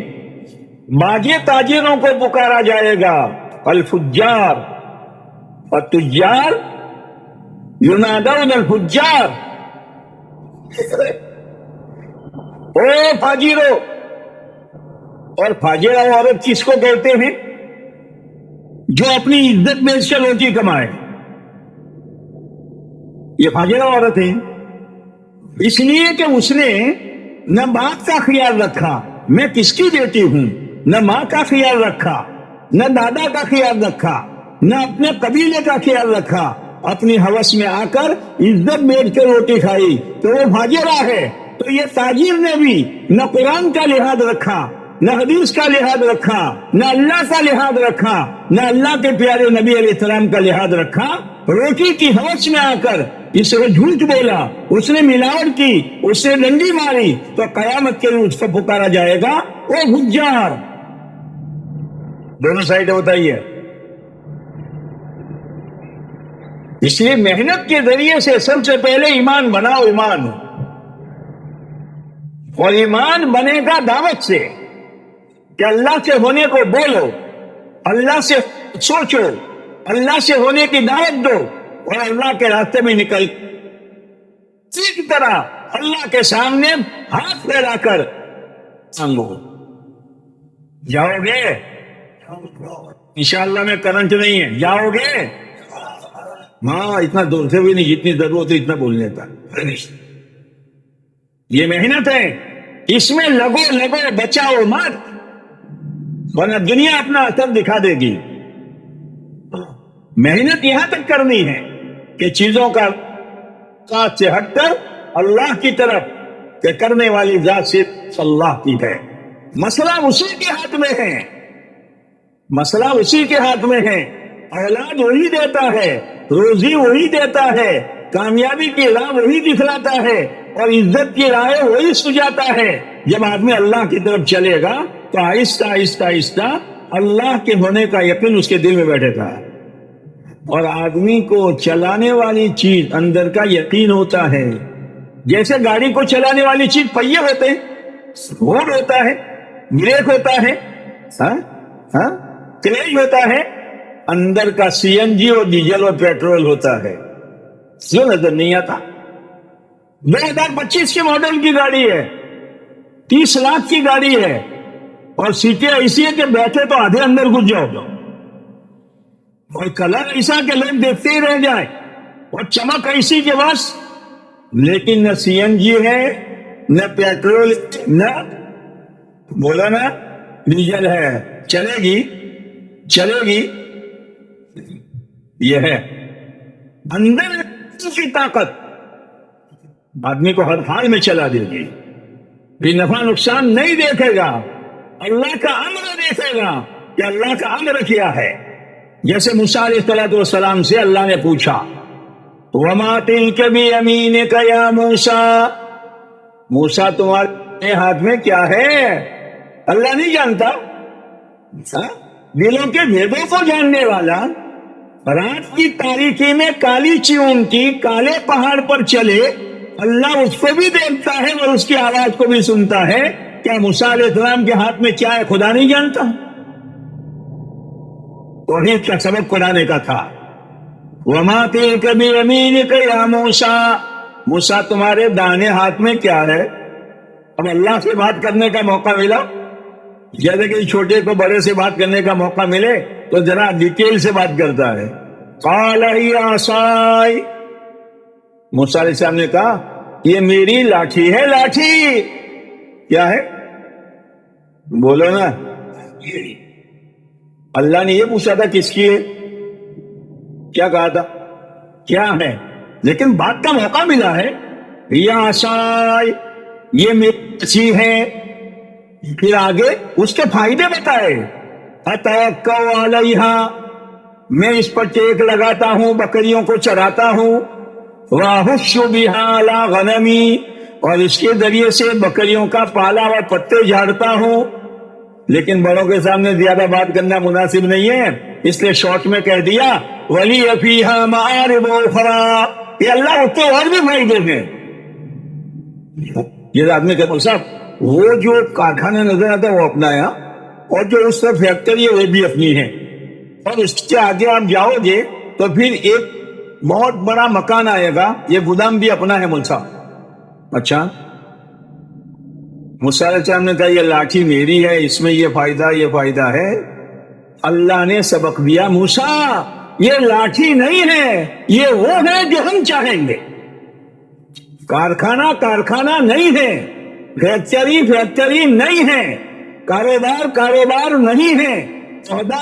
باغی تاجروں کو پکارا جائے گا، الفجار والتجار ینادون الفجار، او فاجرو، اور فاجرہ عورت کس کو کہتے ہیں؟ جو اپنی عزت میں سے روٹی کمائے، یہ فاجرہ عورت ہے، اس لیے کہ اس نے نہ باپ کا خیال رکھا، میں کس کی بیٹی ہوں، نہ ماں کا خیال رکھا، نہ دادا کا خیال رکھا، نہ اپنے قبیلے کا خیال رکھا، اپنی ہوس میں آ کر عزت بیٹھ کے روٹی کھائی، تو وہ فاجرہ ہے۔ تو یہ تاجر نے بھی نہ قرآن کا لحاظ رکھا، نہ حدیث کا لحاظ رکھا، نہ اللہ کا لحاظ رکھا، نہ اللہ کے پیارے نبی علیہ السلام کا لحاظ رکھا، روٹی کی ہوس میں آ کر اس کو جھوٹ بولا، اس نے ملاوٹ کی، اس نے ڈنڈی ماری، تو قیامت کے روز اس کو پکارا جائے گا او حجار۔ دونوں سائڈ بتائیے۔ اس لیے محنت کے ذریعے سے سب سے پہلے ایمان بناؤ، ایمان، اور ایمان بنے گا دعوت سے، کہ اللہ سے ہونے کو بولو، اللہ سے سوچو، اللہ سے ہونے کی دعوت دو، اور اللہ کے راستے میں نکل اسی طرح اللہ کے سامنے ہاتھ پھیلا کر مانگو۔ جاؤ گے؟ انشاءاللہ میں کرنٹ نہیں ہے، جاؤ گے؟ ہاں، اتنا دور سے بھی نہیں، جتنی ضرورت ہے اتنا بولنے کا۔ یہ محنت ہے، اس میں لگو بچاؤ مت، ورنہ دنیا اپنا اثر دکھا دے گی۔ محنت یہاں تک کرنی ہے کہ چیزوں کا ساتھ سے ہٹ کر اللہ کی طرف، کہ کرنے والی ذات صرف اللہ کی ہے، مسئلہ اسی کے ہاتھ میں ہے، مسئلہ اسی کے ہاتھ میں ہے، اولاد وہی دیتا ہے، روزی وہی دیتا ہے، کامیابی کی راہ وہی دکھلاتا ہے، اور عزت کی راہ وہی سجاتا ہے۔ جب آدمی اللہ کی طرف چلے گا تو آہستہ آہستہ آہستہ اللہ کے ہونے کا یقین اس کے دل میں بیٹھے گا، اور آدمی کو چلانے والی چیز اندر کا یقین ہوتا ہے۔ جیسے گاڑی کو چلانے والی چیز پہیے ہوتے ہیں، روڈ ہوتا ہے، بریک ہوتا ہے، کلیج ہوتا ہے، اندر کا سی این جی اور ڈیزل اور پیٹرول ہوتا ہے، جو نظر نہیں آتا۔ 2025 کے ماڈل کی گاڑی ہے، 30 لاکھ کی گاڑی ہے، اور سیٹیں ایسی ہے کہ بیٹھے تو آدھے اندر گھس جاؤ گا، اور کلر ایسا کہ لوگ دیکھتے ہی رہ جائیں، اور چمک ایسی کہ بس، لیکن نہ سی این جی ہے، نہ پیٹرول، نہ بولا نا ڈیزل ہے، چلے گی یہ ہے اندر کی طاقت، آدمی کو ہر حال میں چلا دے گی، بھی نفع نقصان نہیں دیکھے گا، اللہ کا امر دیکھے گا کہ اللہ کا امر کیا ہے۔ جیسے موسیٰ علیہ السلام سے اللہ نے پوچھا، وَمَا تِلْكَ بِيَمِينِكَ يَا موسیٰ، موسیٰ تمہارے ہاتھ میں کیا ہے؟ اللہ نہیں جانتا، دلوں کے بھیدوں کو جاننے والا، رات کی تاریکی میں کالی چیون کی کالے پہاڑ پر چلے، اللہ اس کو بھی دیکھتا ہے اور اس کی آواز کو بھی سنتا ہے۔ کیا موسیٰ علیہ السلام کے ہاتھ میں کیا ہے خدا نہیں جانتا؟ توحید کا سبق قرآن کا تھا، وَمَا تِلْكَ بِيَمِينِكَ يَا موسیٰ، موسیٰ تمہارے داہنے ہاتھ میں کیا ہے؟ اب اللہ سے بات کرنے کا موقع ملا، جیسے کہ چھوٹے کو بڑے سے بات کرنے کا موقع ملے تو ذرا ڈیٹیل سے بات کرتا ہے۔ قَالَ هِيَ عَصَايَ، موسیٰ علیہ السلام نے کہا یہ میری لاٹھی ہے، لاٹھی۔ کیا ہے؟ بولو نا۔ اللہ نے یہ پوچھا تھا کس کی ہے؟ کیا کہا تھا؟ کیا ہے، لیکن بات کا موقع ملا ہے. یا عصای، یہ میری رسی ہے. پھر آگے اس کے فائدے بتائے. اتوکا علیہا، میں اس پر ٹیک لگاتا ہوں، بکریوں کو چراتا ہوں. واحش بہا علی غنمی، اور اس کے ذریعے سے بکریوں کا پالا اور پتے جھاڑتا ہوں. لیکن بڑوں کے سامنے زیادہ بات کرنا مناسب نہیں ہے، اس لیے شارٹ میں کہہ دیا ولی فیہا معارب اخری، یہ اللہ اس کے اور بھی فائدے ہیں. یہ آدمی کہتا صاحب وہ جو کارخانہ نظر آتا ہے وہ اپنا ہے، اور جو اس طرف فیکٹری ہے وہ بھی اپنی ہے، اور اس کے آگے آپ جاؤ گے تو پھر ایک بہت بڑا مکان آئے گا، یہ گودام بھی اپنا ہے موسیٰ. اچھا، موسیٰ علیہ السلام نے کہا یہ لاٹھی میری ہے، اس میں یہ فائدہ ہے. اللہ نے سبق دیا موسیٰ یہ لاٹھی نہیں ہے، یہ وہ ہے جو ہم چاہیں گے. کارخانہ نہیں ہے، فیکٹری نہیں ہے، کاروبار نہیں ہے، عہدہ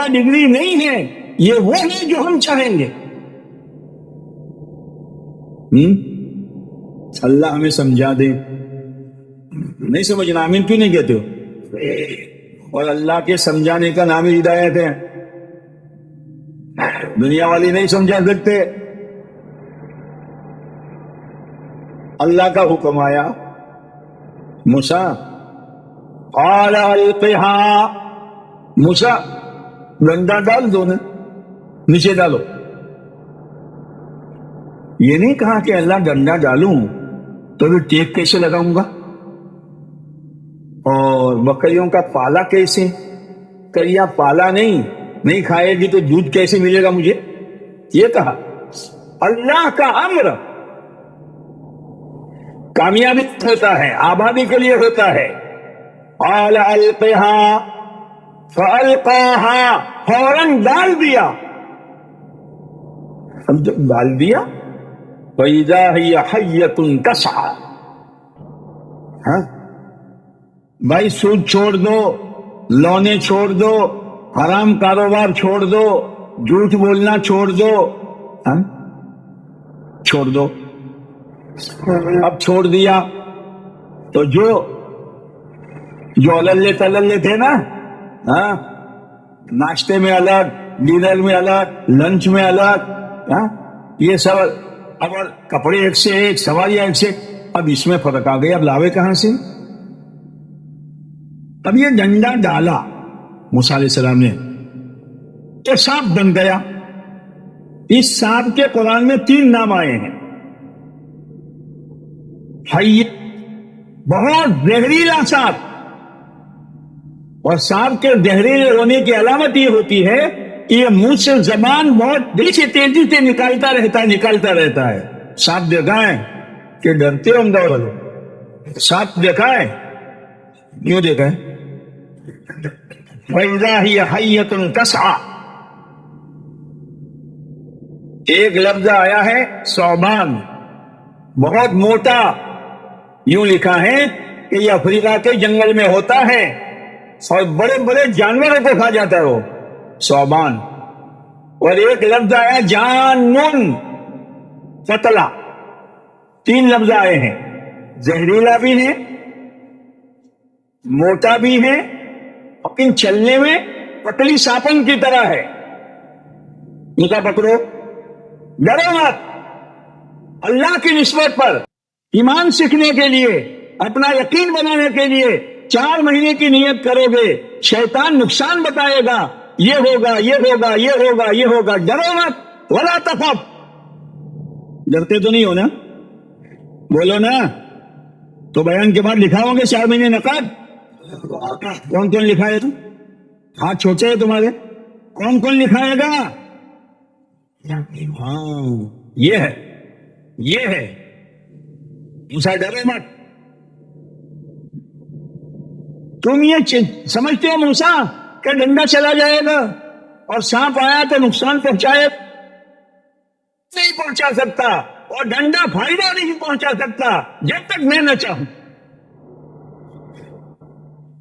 ڈگری نہیں ہے، یہ وہ ہے جو ہم چاہیں گے. اللہ ہمیں سمجھا دے. نہیں سمجھنا، آمین کیوں نہیں کہتے ہو؟ اور اللہ کے سمجھانے کا نام ہی ہدایت ہے. دنیا والی نہیں سمجھا سکتے. اللہ کا حکم آیا موسیٰ قال القھا، موسیٰ ڈنڈا ڈال دو نا، نیچے ڈالو. یہ نہیں کہا کہ اللہ ڈنڈا ڈالوں تو پھر ٹیک کیسے لگاؤں گا، اور بکریوں کا پالا کیسے، کریا پالا نہیں کھائے گی تو دودھ کیسے ملے گا مجھے. یہ کہا اللہ کا امر کامیابی ہوتا ہے، آبادی کے لیے ہوتا ہے. قال القھا فالقاها، فوراً ڈال دیا. ہم جب ڈال دیا فاذا هي حية تسعى. ہاں بھائی، سود چھوڑ دو، لونے چھوڑ دو، حرام کاروبار چھوڑ دو، جھوٹ بولنا چھوڑ دو. چھوڑ دو. اب چھوڑ دیا تو جو اللے تللے تھے نا، ناشتے میں الگ، ڈنر میں الگ، لنچ میں الگ، یہ سب اب کپڑے ایک سے ایک، سواریاں ایک سے، اب اس میں فرق آ گیا. اب لاوے کہاں سے؟ اب یہ ڈنڈا ڈالا موسیٰ علیہ السلام نے تو سانپ بن گیا. اس سانپ کے قرآن میں 3 نام آئے ہیں. بہت زہریلا سانپ، اور سانپ کے زہریلے ہونے کی علامت یہ ہوتی ہے کہ یہ منہ سے زبان بہت دل سے تیزی سے نکالتا رہتا ہے. سانپ دیکھا ہے کہ ڈرتے ہوں گے والوں؟ سانپ دیکھا ہے؟ کیوں دیکھا ہے؟ فَإِذَا هِيَ حَيَّةٌ تَسْعَى. ایک لفظ آیا ہے ثعبان، بہت موٹا. یوں لکھا ہے کہ یہ افریقہ کے جنگل میں ہوتا ہے اور بڑے بڑے جانوروں کو کھا جاتا ہے وہ ثعبان. اور ایک لفظ آیا جانن، قتلا. 3 لفظ آئے ہیں، زہریلا بھی ہے، موٹا بھی ہے، لیکن چلنے میں پتلی ساپن کی طرح ہے. نکا پکڑو، ڈرو مت. اللہ کی نسبت پر ایمان سیکھنے کے لیے، اپنا یقین بنانے کے لیے 4 مہینے کی نیت کرو گے، شیطان نقصان بتائے گا، یہ ہوگا، یہ ہوگا، یہ ہوگا، یہ ہوگا. ڈرو مت، ولا تخف. ڈرتے تو نہیں ہو نا؟ بولو نا. تو بیان کے بعد لکھا ہوگے 4 مہینے نقد. کون لکھائے گا؟ ہاتھ چھوٹے ہیں تمہارے، کون لکھائے گا؟ ہاں یہ ہے موسیٰ. ڈرو مت. تم یہ سمجھتے ہو موسیٰ کہ ڈنڈا چلا جائے گا اور سانپ آیا تو نقصان پہنچائے؟ نہیں پہنچا سکتا، اور ڈنڈا فائدہ نہیں پہنچا سکتا جب تک میں نہ چاہوں.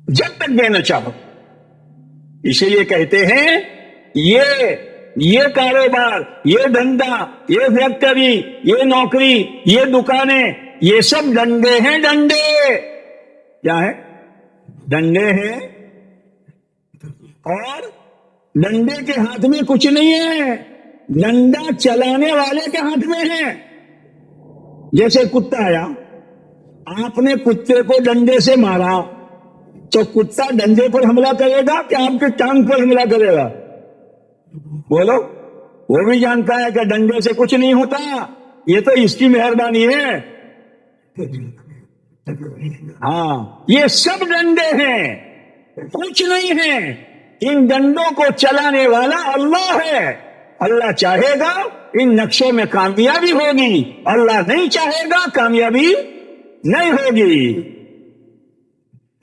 جب تک میں نہ چاہوں. اسی لیے کہتے ہیں یہ یہ کاروبار، یہ دھندا، یہ فیکٹری، یہ نوکری، یہ دکانیں، یہ سب ڈنڈے ہیں، ڈنڈے کیا ہے؟ ڈنڈے ہیں، اور ڈنڈے کے ہاتھ میں کچھ نہیں ہے، ڈنڈا چلانے والے کے ہاتھ میں ہے۔ جیسے کتا آیا، آپ نے کتے کو ڈنڈے سے مارا تو کتا ڈنڈے پر حملہ کرے گا کہ آپ کے ٹانگ پر حملہ کرے گا؟ بولو، وہ بھی جانتا ہے کہ ڈنڈے سے کچھ نہیں ہوتا، یہ تو اس کی مہربانی ہے۔ ہاں، یہ سب ڈنڈے ہیں، کچھ نہیں ہے۔ ان ڈنڈوں کو چلانے والا اللہ ہے۔ اللہ چاہے گا ان نقشوں میں کامیابی ہوگی، اللہ نہیں چاہے گا کامیابی نہیں ہوگی۔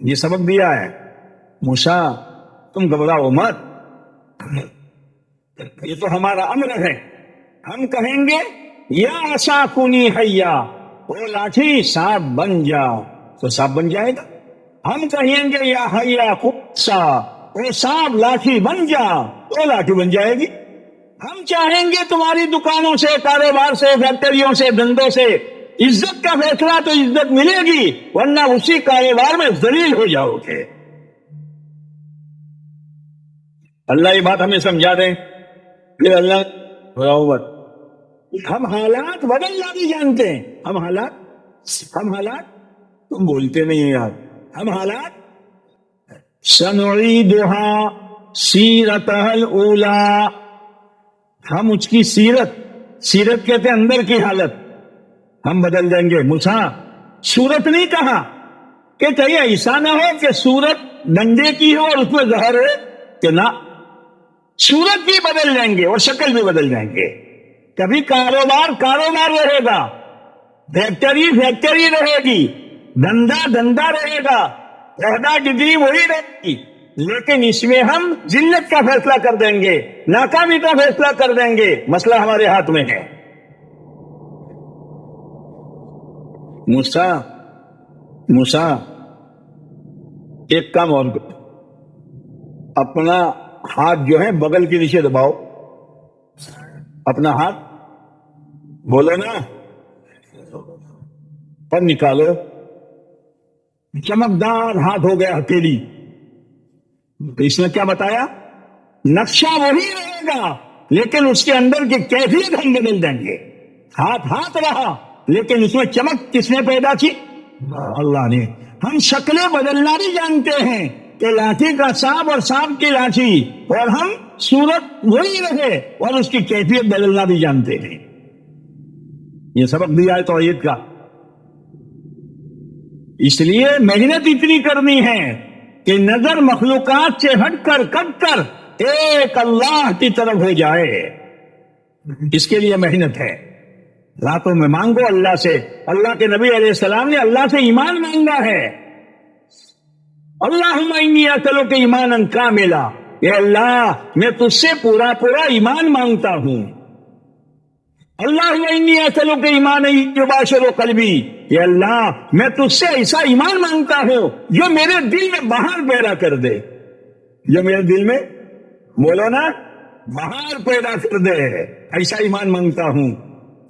یہ سبق دیا ہے موسیٰ، تم گھبراؤ مت، یہ تو ہمارا امر ہے۔ ہم کہیں گے یا عصا کونی حیا، وہ لاٹھی سانپ بن جا، تو سانپ بن جائے گا۔ ہم کہیں گے یا حیا قصا، وہ سانپ لاٹھی بن جا، وہ لاٹھی بن جائے گی۔ ہم چاہیں گے تمہاری دکانوں سے، کاروبار سے، فیکٹریوں سے، دھندوں سے عزت کا فیصلہ تو عزت ملے گی، ورنہ اسی کاروبار میں ذلیل ہو جاؤ گے۔ اللہ یہ بات ہمیں سمجھا دیں، پھر اللہ ہم حالات بدلنا بھی جانتے ہیں۔ ہم حالات تم بولتے نہیں یار، ہم حالات سنعیدھا سیرتھا الاولی، ہم اس کی سیرت کہتے ہیں اندر کی حالت، ہم بدل دیں گے۔ موسیٰ صورت نہیں کہا کہ کہیں ایسا نہ ہو کہ صورت ڈنڈے کی ہو اور اس میں زہر ہے، کہ نہ، صورت بھی بدل جائیں گے اور شکل بھی بدل جائیں گے۔ کبھی کاروبار رہے گا، فیکٹری رہے گی، دھندا رہے گا، عہدہ ڈگری وہی رہے گی، لیکن اس میں ہم ذلت کا فیصلہ کر دیں گے، ناکامی کا فیصلہ کر دیں گے۔ مسئلہ ہمارے ہاتھ میں ہے۔ موسیٰ ایک کام اور کرو، اپنا ہاتھ جو ہے بغل کے نیچے دباؤ، اپنا ہاتھ بولو نا، پر نکالو، چمکدار ہاتھ ہو گیا ہتھیلی۔ تو اس نے کیا بتایا؟ نقشہ وہی رہے گا لیکن اس کے اندر کی کیفیت ہم بدل دیں گے۔ ہاتھ رہا لیکن اس میں چمک کس نے پیدا کی؟ اللہ نے۔ ہم شکلیں بدلنا بھی جانتے ہیں کہ لاٹھی کا سانپ اور سانپ کی لاٹھی، اور ہم صورت وہی رہے اور اس کی کیفیت بدلنا بھی جانتے ہیں۔ یہ سبق دیا ہے توحید کا۔ اس لیے محنت اتنی کرنی ہے کہ نظر مخلوقات سے ہٹ کر ایک اللہ کی طرف ہو جائے، اس کے لیے محنت ہے۔ راتوں میں مانگو اللہ سے۔ اللہ کے نبی علیہ السلام نے اللہ سے ایمان مانگا ہے۔ اللہم انی اسألک ایمانا کاملا، اے اللہ میں تجھ سے پورا ایمان مانگتا ہوں۔ اللہم انی اسألک ایمانا یباشر قلبی، اے اللہ میں تجھ سے ایسا ایمان مانگتا ہوں جو میرے دل میں بہار پیدا کر دے، جو میرے دل میں، بولو نا، بہار پیدا کر دے، ایسا ایمان مانگتا ہوں۔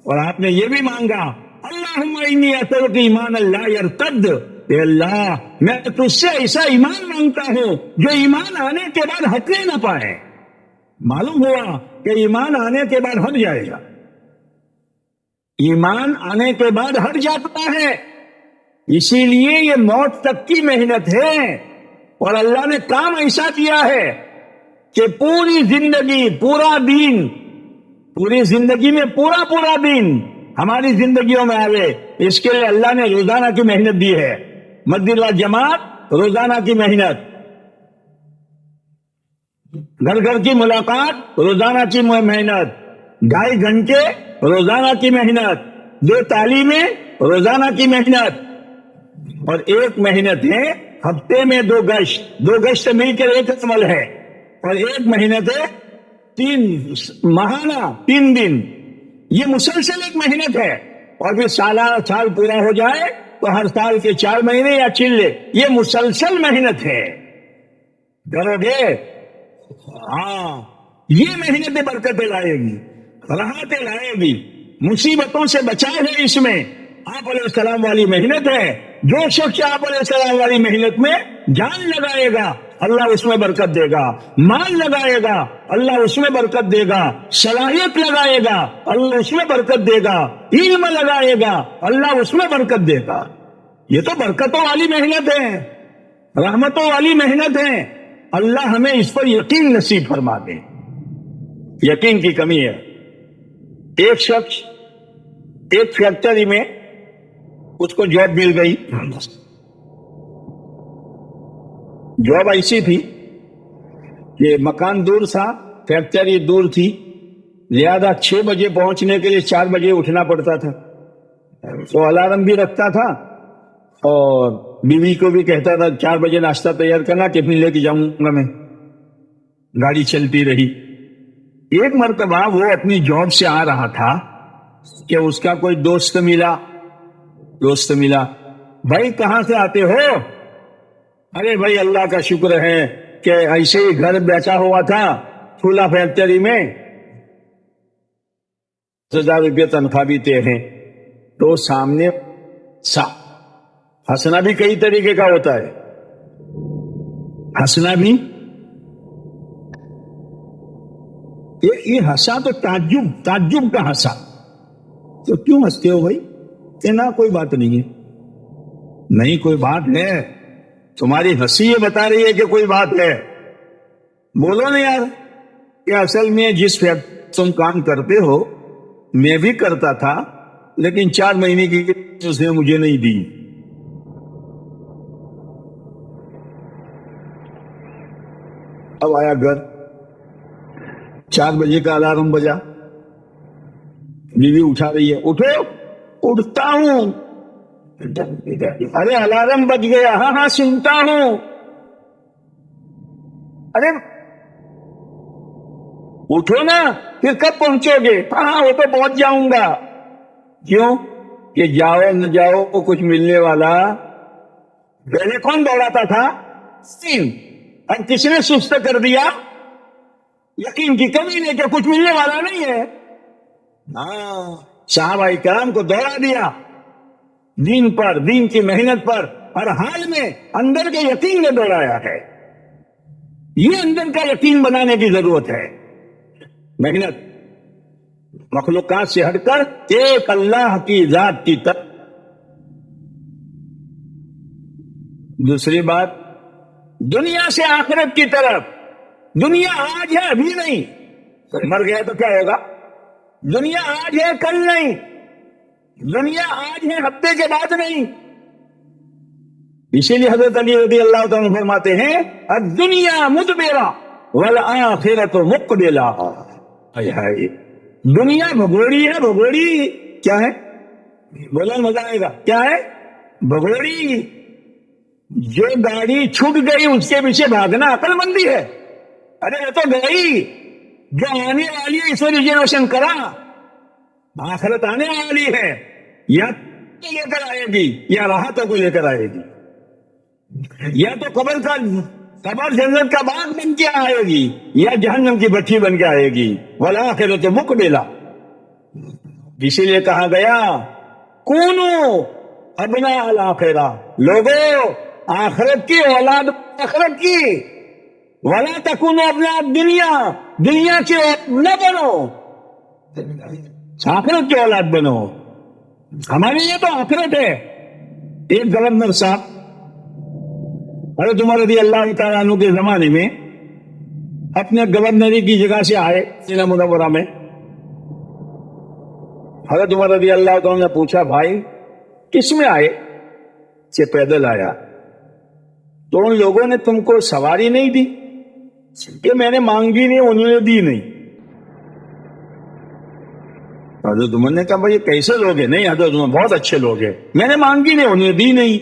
اور آپ نے یہ بھی مانگا اللہم انی اسألک ایمانا لا یرتد، اے اللہ میں تجھ سے ایسا ایمان مانگتا ہوں جو ایمان آنے کے بعد ہٹنے نہ پائے۔ معلوم ہوا کہ ایمان آنے کے بعد ہٹ جائے گا، ایمان آنے کے بعد ہٹ جاتا ہے، اسی لیے یہ موت تک کی محنت ہے۔ اور اللہ نے کام ایسا کیا ہے کہ پوری زندگی پورا دین، پوری زندگی میں پورا دین ہماری زندگیوں میں آوے، اس کے لیے اللہ نے روزانہ کی محنت دی ہے۔ مسجد و جماعت روزانہ کی محنت، گھر کی ملاقات روزانہ کی محنت، 2.5 گھنٹے روزانہ کی محنت، 2 تعلیمیں روزانہ کی محنت، اور ایک محنت ہے ہفتے میں 2 گشت مل کر ایک عمل ہے، اور ایک محنت ہے 3 ماہانہ 3 دن، یہ مسلسل ایک محنت ہے۔ اور پھر سال پورا ہو جائے تو ہر سال کے 4 مہینے یا چلے، یہ مسلسل محنت ہے۔ کرو گے؟ ہاں، یہ محنت برکتیں لائے گی، راحتیں لائے گی، مصیبتوں سے بچائے ہے اس میں آپ علیہ السلام والی محنت ہے۔ جو شخص آپ علیہ السلام والی محنت میں جان لگائے گا اللہ اس میں برکت دے گا، مال لگائے گا اللہ اس میں برکت دے گا، صلاحیت لگائے گا اللہ اس میں برکت دے گا، علم لگائے گا اللہ اس میں برکت دے گا۔ یہ تو برکتوں والی محنت ہے، رحمتوں والی محنت ہے۔ اللہ ہمیں اس پر یقین نصیب فرما دے۔ یقین کی کمی ہے۔ ایک شخص ایک فیکٹری میں اس کو جاب مل گئی، جاب ایسی تھی کہ مکان دور تھا، فیکٹری دور تھی، لہذا 6 بجے پہنچنے کے لیے 4 بجے اٹھنا پڑتا تھا۔ تو الارم بھی رکھتا تھا اور بیوی کو بھی کہتا تھا 4 بجے ناشتہ تیار کرنا، ٹفن لے کے جاؤں گا میں۔ گاڑی چلتی رہی۔ ایک مرتبہ وہ اپنی جاب سے آ رہا تھا کہ اس کا کوئی دوست ملا۔ بھائی کہاں سے آتے ہو؟ ارے بھائی اللہ کا شکر ہے کہ ایسے ہی گھر بیچا ہوا تھا پھولا فیکٹری میں، 10,000 روپے تنخواہ بھی تے ہیں۔ تو سامنے ہنسنا بھی کئی طریقے کا ہوتا ہے، ہنسنا بھی یہ ہنسا تو تعجب کا ہنسا۔ تو کیوں ہنستے ہو بھائی؟ کہ نہ کوئی بات نہیں ہے۔ نہیں کوئی بات ہے، تمہاری ہنسی یہ بتا رہی ہے کہ کوئی بات ہے۔ بولو نا یار کہ اصل میں جس فیکٹری تم کام کرتے ہو میں بھی کرتا تھا، لیکن 4 مہینے کی اس نے مجھے نہیں دی۔ اب آیا گھر، 4 بجے کا الارم بجا، بیوی اٹھا رہی ہے، اٹھو۔ اٹھتا ہوں، ارے الارم بج گیا، ہاں سنتا ہوں۔ ارے اٹھو نا، پھر کب پہنچو گے؟ ہاں وہ تو پہنچ جاؤں گا۔ کیوں کہ جاؤ نہ جاؤ کو کچھ ملنے والا پہلے کون دوڑاتا تھا؟ اور کس نے سست کر دیا؟ یقین کی کمی نے کہ کچھ ملنے والا نہیں ہے۔ ہاں صحابہ کرام کو دوڑا دیا دین پر، دین کی محنت پر، ہر حال میں اندر کے یقین نے دوڑایا ہے۔ یہ اندر کا یقین بنانے کی ضرورت ہے۔ محنت مخلوقات سے ہٹ کر ایک اللہ کی ذات کی طرف۔ دوسری بات، دنیا سے آخرت کی طرف۔ دنیا آج ہے ابھی نہیں، مر گیا تو کیا ہوگا؟ دنیا آج ہے کل نہیں، دنیا آج ہے ہفتے کے بعد نہیں۔ اسی لیے حضرت علی رضی اللہ تعالیٰ فرماتے ہیں الدنیا مدبرہ والآخرۃ مقبلہ۔ دنیا بھگوڑی ہے، بھگوڑی کیا ہے؟ بولو مزہ آئے گا، کیا ہے؟ بھگوڑی۔ جو گاڑی چھوٹ گئی اس کے پیچھے بھاگنا عقل مندی ہے۔ ارے یہ تو گئی، جو آنے والی ہے اس میں ریزرویشن کرا۔ آخرت آنے والی ہے، یا لے کر آئے گی یا راحتوں کو لے کر آئے گی، یا تو قبر جنت کا باغ بن کے آئے گی یا جہنم کی بٹھی بن کے آئے گی۔ والآخرۃ مقبلہ، اسی لیے کہا گیا کونو ابناء الآخرہ، لوگوں آخرت کی اولاد آخرت کی، ولا تکونوا ابناء الدنیا، دنیا کی نہ بنو، آخرت کی اولاد بنو۔ ہمارے لیے تو آخرت ہے۔ ایک گورنر صاحب حضرت عمر رضی اللہ تعالیٰ عنہ کے زمانے میں اپنے گورنری کی جگہ سے آئے مدینہ منورہ میں۔ حضرت عمر رضی اللہ تعالیٰ نے پوچھا بھائی کس میں آئے؟ سے پیدل آیا۔ تو ان لوگوں نے تم کو سواری نہیں دی؟ کہ میں نے مانگی نہیں، انہوں نے دی نہیں۔ حضرت عمر نے کہا بھائی یہ کیسے لوگ ہیں؟ نہیں حضرت عمر بہت اچھے لوگ ہیں، میں نے مانگی نہیں، انہوں نے دی نہیں۔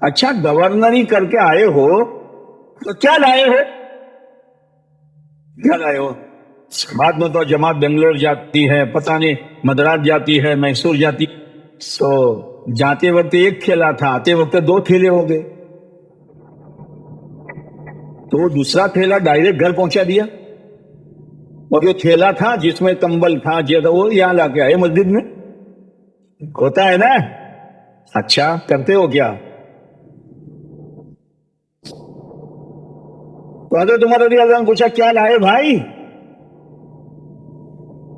اچھا گورنری کر کے آئے ہو تو کیا لائے ہو؟ کیا لائے ہو؟ بعد میں تو جماعت بنگلور جاتی ہے، پتہ نہیں مدراس جاتی ہے، میسور جاتی، تو جاتے وقت ایک تھیلا تھا، آتے وقت 2 تھیلے ہو گئے، تو دوسرا تھیلا ڈائریکٹ گھر پہنچا دیا۔ اور جو تھیلا تھا جس میں کمبل تھا وہ یہاں لا کے آئے مسجد میں. ہوتا ہے نا. اچھا کرتے ہو کیا؟ تو حضرت عمر رضی اللہ عنہ پوچھا کیا لائے بھائی؟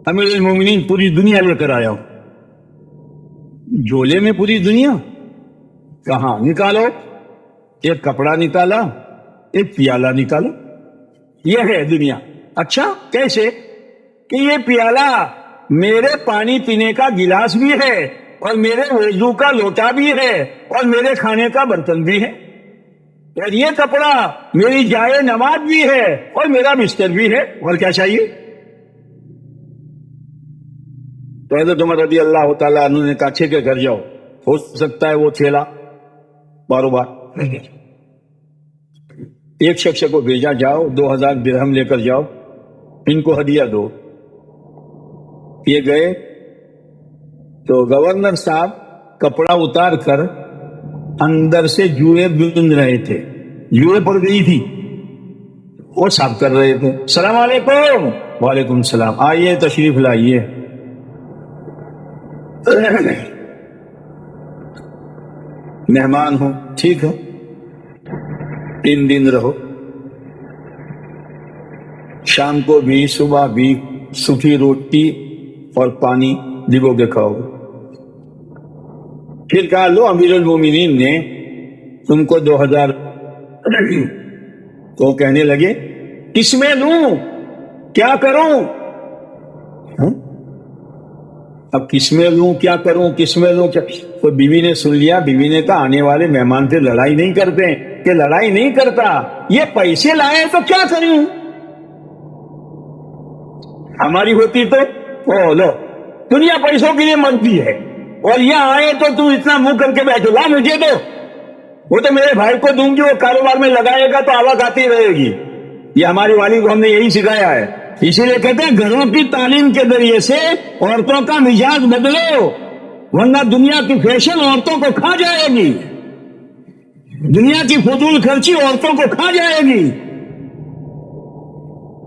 امیر المومنین پوری دنیا لے کر آیا ہوں. جھولے میں پوری دنیا کہاں؟ نکالو. ایک کپڑا نکالا, ایک پیالہ نکالا, یہ ہے دنیا. اچھا کیسے؟ کہ یہ پیالہ میرے پانی پینے کا گلاس بھی ہے, اور میرے وضو کا لوٹا بھی ہے, اور میرے کھانے کا برتن بھی ہے, اور یہ کپڑا میری جائے نماز بھی ہے, اور میرا بستر بھی ہے, اور کیا چاہیے؟ تو حضرت عمر رضی اللہ تعالیٰ عنہ نے کہا ٹھیک ہے گھر جاؤ, ہو سکتا ہے وہ تھیلا باروبار. ایک شخص کو بھیجا, جاؤ 2000 درہم لے کر جاؤ, ان کو ہدیہ دو. یہ گئے تو گورنر صاحب کپڑا اتار کر اندر سے جوئیں بن رہے تھے, جوئیں پڑ گئی تھی, وہ صاف کر رہے تھے. السلام علیکم. وعلیکم السلام. آئیے تشریف لائیے. مہمان ہو, ٹھیک ہے 3 دن رہو, شام کو بھی صبح بھی سوکھی روٹی اور پانی بھگو کے کھاؤ. پھر کہا لو امیر المومنین نے تم کو 2000. تو کہنے لگے کس میں لوں, کیا کروں؟ اب کس میں لوں, کیا کروں, کس میں لوں, کیا؟ تو بیوی نے سن لیا. بیوی نے کہا آنے والے مہمان سے لڑائی نہیں کرتے, کہ لڑائی نہیں کرتا, یہ پیسے لائے تو کیا کروں؟ ہماری ہوتی تو لو, دنیا پیسوں کے لیے مرتی ہے, اور یہ آئے تو تم اتنا منہ کر کے بیٹھو, لا مجھے دو, وہ تو میرے بھائی کو دوں گی, وہ کاروبار میں لگائے گا تو آواز آتی رہے گی. یہ ہماری والد کو ہم نے یہی سکھایا ہے. اسی لیے کہتے ہیں گھروں کی تعلیم کے ذریعے سے عورتوں کا مزاج بدلو, ورنہ دنیا کی فیشن عورتوں کو کھا جائے گی, دنیا کی فضول خرچی عورتوں کو کھا جائے گی.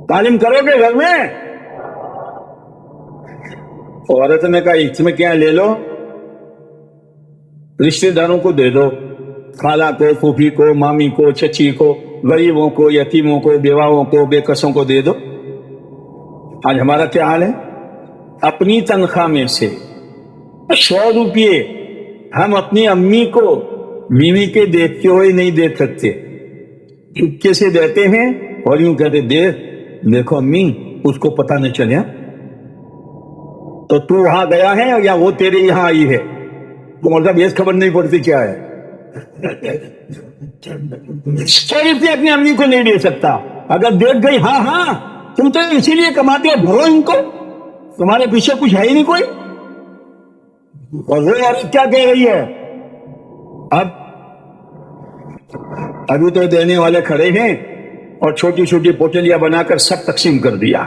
تعلیم کرو گے گھر میں. عورت نے کہا اس میں کیا لے لو, رشتہ داروں کو دے دو, خالہ کو, پھوپھی کو, مامی کو, چچی کو, غریبوں کو, یتیموں کو, بیواؤں کو, بے کسوں کو دے دو. آج ہمارا کیا حال ہے؟ اپنی تنخواہ میں سے 100 روپئے ہم اپنی امی کو بیوی کے دیکھتے ہوئے نہیں دے سکتے, چپکے سے دیتے ہیں, اور یوں کہتے دیکھو امی اس کو پتہ نہ چلے. تو وہاں گیا ہے یا وہ تیرے یہاں آئی ہے؟ تو مطلب یہ خبر نہیں پڑتی کیا ہے. 100 روپئے اپنی امی کو نہیں دے سکتا. اگر دیکھ گئی ہاں تم تو اسی لیے کماتے ہو, بھرو ان کو, تمہارے پیچھے کچھ ہے ہی نہیں کوئی. اور وہ عورت کیا کہہ رہی ہے؟ ابھی تو دینے والے کھڑے ہیں, اور چھوٹی چھوٹی پوٹلیاں بنا کر سب تقسیم کر دیا.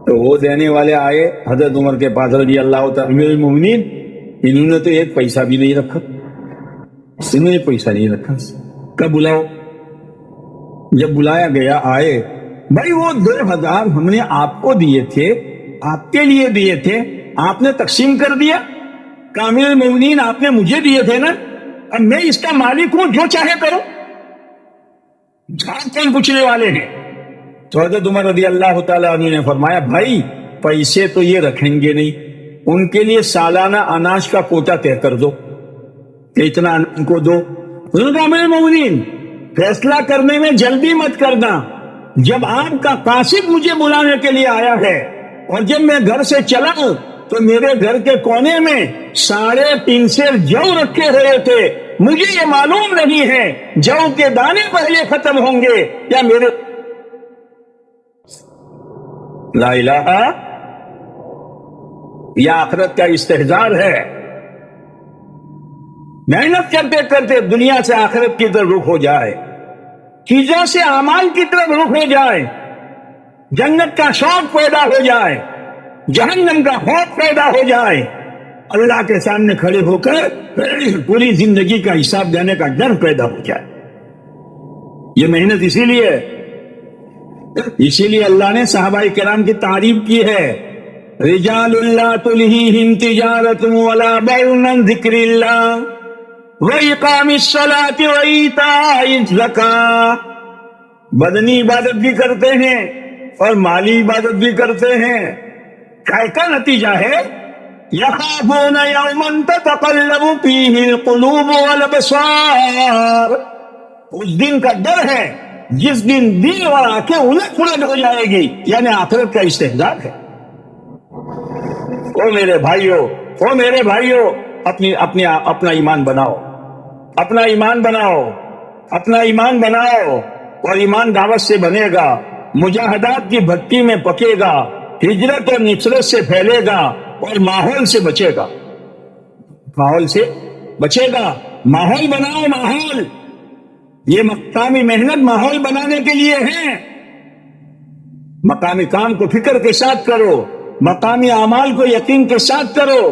تو وہ دینے والے آئے حضرت عمر کے پاس رضی اللہ تعالیٰ امیر المومنین, انہوں نے تو ایک پیسہ بھی نہیں رکھا, انہوں نے پیسہ نہیں رکھا. کب بلاؤ؟ جب بلایا گیا آئے. بھائی وہ 2000 ہم نے آپ کو دیے تھے, آپ کے لیے دیے تھے, آپ نے تقسیم کر دیا. امیر المومنین آپ نے مجھے دیے تھے نا, اب میں اس کا مالک ہوں, جو چاہے کرو, کون پوچھنے والے ہیں؟ تو حضرت عمر رضی اللہ تعالیٰ عنہ نے فرمایا بھائی پیسے تو یہ رکھیں گے نہیں, ان کے لیے سالانہ اناج کا کوٹا طے کر دو کہ اتنا ان کو دو. امیر المومنین فیصلہ کرنے میں جلدی مت کرنا. جب آپ کا قاصد مجھے بلانے کے لیے آیا ہے, اور جب میں گھر سے چلا تو میرے گھر کے کونے میں 3.5 سیر جو رکھے ہوئے تھے. مجھے یہ معلوم نہیں ہے جو کے دانے پہلے ختم ہوں گے یا میرے. لا الہ, یہ آخرت کا استحضار ہے. محنت کرتے کرتے دنیا سے آخرت کی طرف رخ ہو جائے, چیزوں سے اعمال کی طرف رخ ہو جائے, جنت کا شوق پیدا ہو جائے, جہنم کا خوف پیدا ہو جائے, اللہ کے سامنے کھڑے ہو کر پوری زندگی کا حساب دینے کا ڈر پیدا ہو جائے. یہ محنت اسی لیے اسی لیے اللہ نے صحابہ کرام کی تعریف کی ہے، رجال لا تلہیہم تجارۃ ولا بیع عن ذکر اللہ وإقام الصلاۃ وإیتاء الزکاۃ، بدنی عبادت بھی کرتے ہیں اور مالی عبادت بھی کرتے ہیں، کا نتیجہ ہے یخافون یوما تتقلب فیہ القلوب والابصار، اس دن کا ڈر ہے جس دن دل اور آنکھیں الٹ پلٹ ہو جائے گی، یعنی آخرت کا استحضار ہے۔ او میرے بھائیو، اپنا ایمان بناؤ، اپنا ایمان بناؤ، اور ایمان دعوت سے بنے گا، مجاہدات کی بھٹی میں پکے گا، ہجرت اور نصرت سے پھیلے گا، اور ماحول سے بچے گا، ماحول بناؤ، ماحول، یہ مقامی محنت ماحول بنانے کے لیے ہے، مقامی کام کو فکر کے ساتھ کرو، مقامی اعمال کو یقین کے ساتھ کرو۔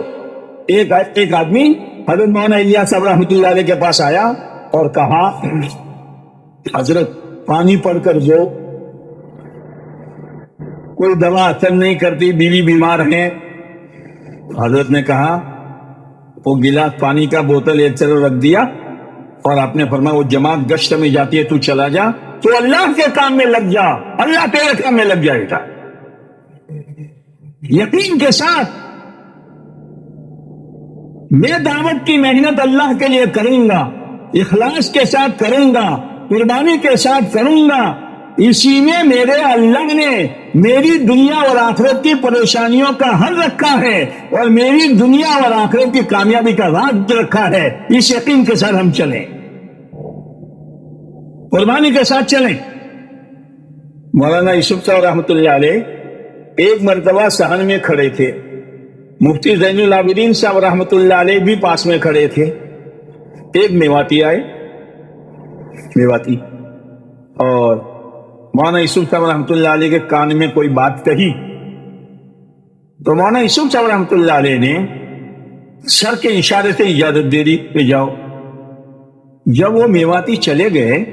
ایک آدمی حضرت مولانا الیاس صاحب رحمۃ اللہ علیہ کے پاس آیا اور کہا، حضرت پانی پڑھ کر دو، کوئی دوا اثر نہیں کرتی، بیوی بیمار ہیں۔ حضرت نے کہا، وہ گلاس پانی کا بوتل ایک طرف رکھ دیا اور آپ نے فرمایا وہ جماعت گشت میں جاتی ہے، تو چلا جا، تو اللہ کے کام میں لگ جا، اللہ تیرے کام میں لگ جائے گا، یقین کے ساتھ۔ میں دعوت کی محنت اللہ کے لیے کروں گا، اخلاص کے ساتھ کروں گا، قربانی کے ساتھ کروں گا، اسی میں میرے اللہ نے میری دنیا اور آخرت کی پریشانیوں کا حل رکھا ہے، اور میری دنیا اور آخرت کی کامیابی کا راز رکھا ہے۔ اس یقین کے ساتھ ہم چلیں، قربانی کے ساتھ چلیں۔ مولانا یوسف صاحب رحمۃ اللہ علیہ ایک مرتبہ صحن میں کھڑے تھے، مفتی زین العابدین صاحب رحمۃ اللہ علیہ بھی پاس میں کھڑے تھے۔ ایک میواتی آئے، اور مولانا یوسف صاحب رحمۃ اللہ علیہ کے کان میں کوئی بات کہی، تو مولانا یوسف صاحب رحمۃ اللہ علیہ نے سر کے اشارے سے اجازت دے دی کہ جاؤ۔ جب وہ میواتی چلے گئے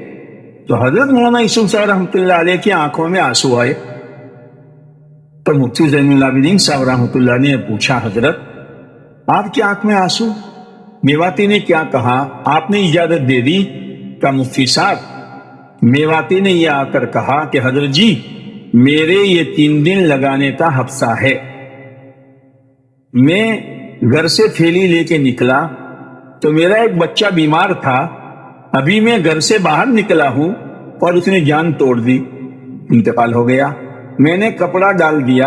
تو حضرت مولانا یوسف صاحب رحمۃ اللہ علیہ کی آنکھوں میں آنسو آئے، تو مفتی زین العابدین صاحب رحمۃ اللہ نے پوچھا، حضرت آپ کی آنکھ میں آنسو؟ میواتی نے کیا کہا؟ آپ نے اجازت دے دی؟ کہ مفتی صاحب، میواتی نے یہ آ کر کہا کہ حضرت جی، میرے یہ 3 دن لگانے کا ہفتہ ہے، میں گھر سے تھیلی لے کے نکلا تو میرا ایک بچہ بیمار تھا، ابھی میں گھر سے باہر نکلا ہوں اور اس نے جان توڑ دی، انتقال ہو گیا۔ میں نے کپڑا ڈال دیا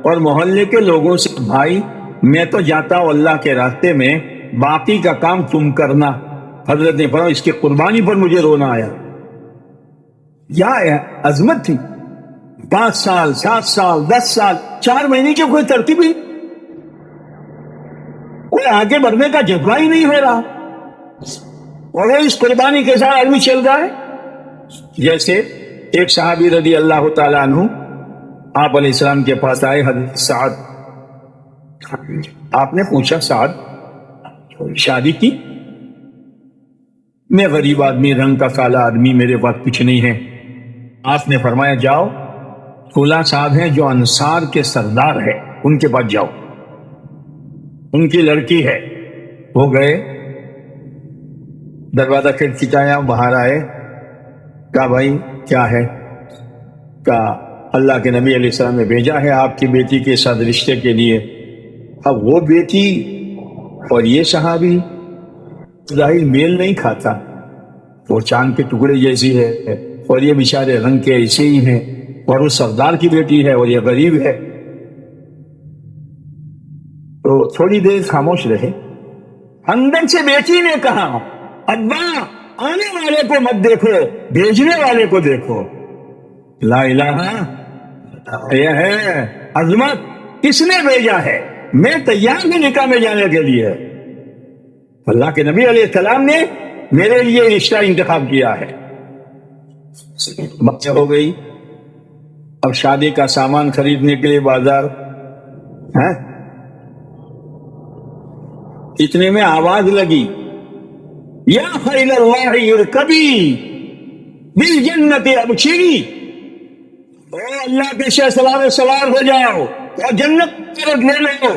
اور محلے کے لوگوں سے، بھائی میں تو جاتا ہوں اللہ کے راستے میں، باقی کا کام تم کرنا۔ حضرت نے فرمایا اس کی قربانی پر مجھے رونا آیا۔ کیا عظمت تھی! 5 سال 7 سال 10 سال 4 مہینے کی کوئی ترتیب ہی، کوئی آگے بڑھنے کا جذبہ ہی نہیں ہو رہا، اور وہ اس قربانی کے ساتھ آدمی چل رہا ہے۔ جیسے ایک صحابی رضی اللہ تعالیٰ عنہ آپ علیہ السلام کے پاس آئے، حضرت سعد۔ آپ نے پوچھا، سعد شادی کی؟ میں غریب آدمی، رنگ کا کالا آدمی، میرے پاس کچھ نہیں ہے۔ آپ نے فرمایا جاؤ، فلاں صاحب ہیں جو انصار کے سردار ہے، ان کے پاس جاؤ، ان کی لڑکی ہے۔ وہ گئے، دروازہ کھٹکھٹایا، باہر آئے، کہا بھائی کیا ہے؟ کہا اللہ کے نبی علیہ السلام نے بھیجا ہے آپ کی بیٹی کے ساتھ رشتے کے لیے۔ اب وہ بیٹی اور یہ صحابی ظاہر میل نہیں کھاتا، وہ چاند کے ٹکڑے جیسی ہے اور یہ بیچارے رنگ کے ایسے ہی ہیں، اور وہ سردار کی بیٹی ہے اور یہ غریب ہے۔ تو تھوڑی دیر خاموش رہے، اندر سے بیٹی نے کہا، ابا آنے والے کو مت دیکھو، بھیجنے والے کو دیکھو۔ لا الہ، یہ ہے عظمت، کس نے بھیجا ہے؟ میں تیار ہوں نکاح میں جانے کے لیے، اللہ کے نبی علیہ السلام نے میرے لیے رشتہ انتخاب کیا ہے۔ بچہ ہو گئی، اب شادی کا سامان خریدنے کے لیے بازار، اتنے میں آواز لگی، یا خیل اللہ ارکبی بالجنت ابشری، اللہ کے شہ سوار ہو جاؤ اور جنت کی طرف لے لو.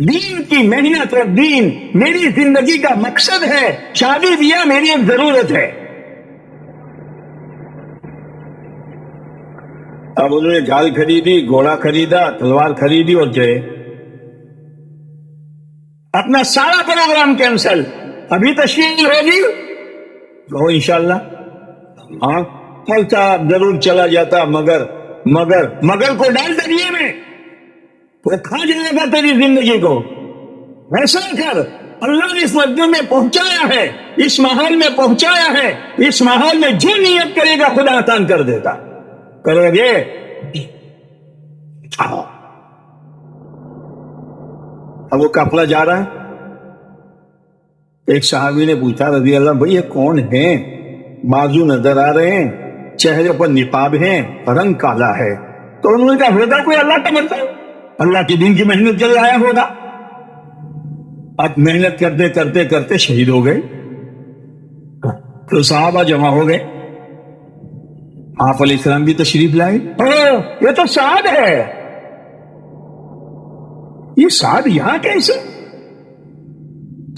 دین کی محنت اور دین میری زندگی کا مقصد ہے. شادی بیاہ میری ایک ضرورت ہے. اب انہوں نے ڈھال خریدی, گھوڑا خریدا, تلوار خریدی اور گئے. اپنا سارا پروگرام کینسل. ابھی تشریف ہوگی کہو انشاءاللہ. ہاں چلتا ضرور چلا جاتا, مگر کو ڈال دریا میں, وہ کھا جائے گا تیری زندگی کو. ایسا کر, اللہ نے اس مسجد میں پہنچایا ہے, اس ماحول میں پہنچایا ہے, اس ماحول میں جو نیت کرے گا خدا آسان کر دیتا. کرو گے؟ اب وہ قافلہ جا رہا ہے. ایک صحابی نے پوچھا رضی اللہ بھائی یہ کون ہیں؟ بازو نظر آ رہے ہیں, چہرے پر نقاب ہیں, رنگ کالا ہے. تو انہوں نے کہا ہوگا کوئی اللہ کا بندہ, اللہ کے دین کی محنت کر آیا ہوگا. اب محنت کرتے کرتے کرتے شہید ہو گئے. تو صحابہ جمع ہو گئے. آپ علیہ السلام بھی تشریف لائے. یہ تو سعد ہے. یہ سعد یہاں کیسے؟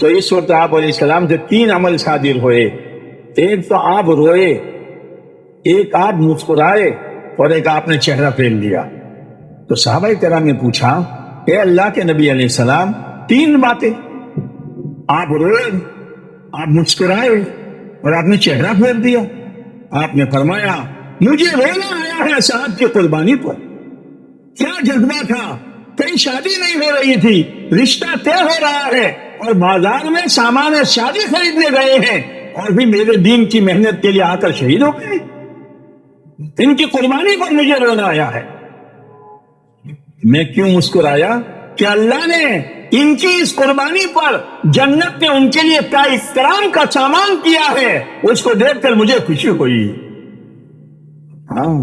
تو اس وقت آپ علیہ السلام سے 3 عمل صادر ہوئے. ایک تو آپ روئے, ایک آپ مسکرائے, اور ایک آپ نے چہرہ پھیر لیا. تو صحابہ کرام نے پوچھا اے اللہ کے نبی علیہ السلام 3 باتیں, آپ روئے, آپ مسکرائے, اور آپ نے چہرہ پھیر دیا. آپ نے فرمایا مجھے رونا آیا ہے صاحب کی قربانی پر. کیا جذبہ تھا, کہیں شادی نہیں ہو رہی تھی, رشتہ طے ہو رہا ہے, اور بازار میں سامان شادی خریدنے گئے ہیں, اور بھی میرے دین کی محنت کے لیے آ کر شہید ہو گئے. ان کی قربانی پر مجھے رونا آیا ہے. میں کیوں مسکرایا کہ اللہ نے ان کی اس قربانی پر جنت میں ان کے لیے کیا اکرام کا سامان کیا ہے, اس کو دیکھ کر مجھے خوشی ہوئی. ہاں,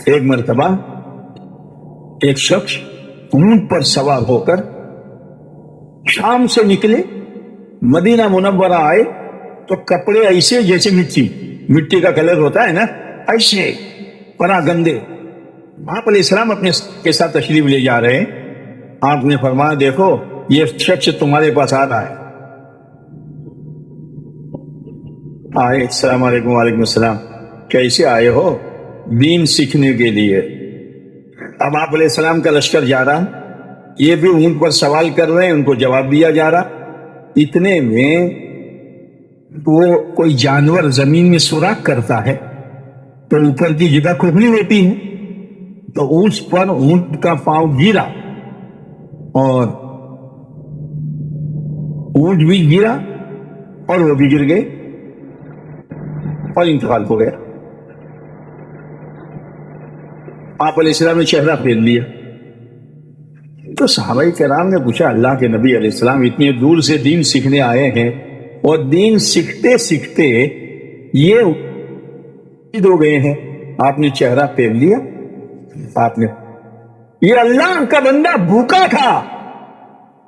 ایک مرتبہ ایک شخص اونٹ پر سوار ہو کر شام سے نکلے, مدینہ منورہ آئے تو کپڑے ایسے جیسے مٹی کا کلر ہوتا ہے نا, ایسے پرا گندے. آپ علیہ السلام اپنے کے ساتھ تشریف لے جا رہے ہیں. آپ نے فرمایا دیکھو یہ شخص تمہارے پاس آ رہا ہے. آئے, السلام علیکم. وعلیکم السلام. کیسے آئے ہو؟ دین سیکھنے کے لیے. اب آپ علیہ السلام کا لشکر جا رہا, یہ بھی اونٹ پر سوال کر رہے ہیں, ان کو جواب دیا جا رہا. اتنے میں وہ کوئی جانور زمین میں سوراخ کرتا ہے تو اوپر کی جگہ کھلی ہوتی ہے, تو اس پر اونٹ کا پاؤں گرا اور اونٹ بھی گرا اور وہ بھی گر گئے اور انتقال ہو گیا. آپ علیہ السلام نے چہرہ پھیر لیا. تو صحابہ کرام نے پوچھا اللہ کے نبی علیہ السلام اتنی دور سے دین سیکھنے آئے ہیں, اور دین سیکھتے سیکھتے یہ ہو گئے ہیں, آپ نے چہرہ پھیر لیا. آپ نے, یہ اللہ کا بندہ بھوکا تھا.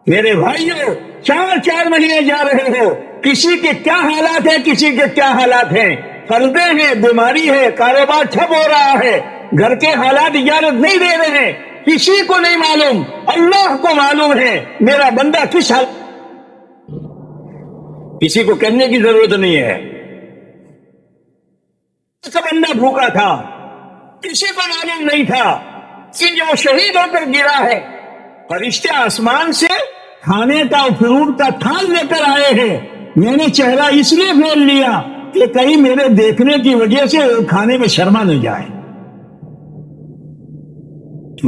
میرے بھائیوں 4 مہینے جا رہے ہو, کسی کے کیا حالات ہیں, کسی کے کیا حالات ہیں, قرضے ہیں, بیماری ہے, کاروبار ٹھپ ہو رہا ہے, گھر کے حالات اجازت نہیں دے رہے ہیں, کسی کو نہیں معلوم, اللہ کو معلوم ہے میرا بندہ کس حال. کسی کو کہنے کی ضرورت نہیں ہے. ایسا بندہ بھوکا تھا, کسی کو معلوم نہیں تھا کہ جو شہید ہو کر گرا ہے. فرشتے آسمان سے کھانے کا فروٹ کا تھال لے کر آئے ہیں. میں نے چہرہ اس لیے پھیر لیا کہ کہیں میرے دیکھنے کی وجہ سے کھانے میں شرما نہ جائے.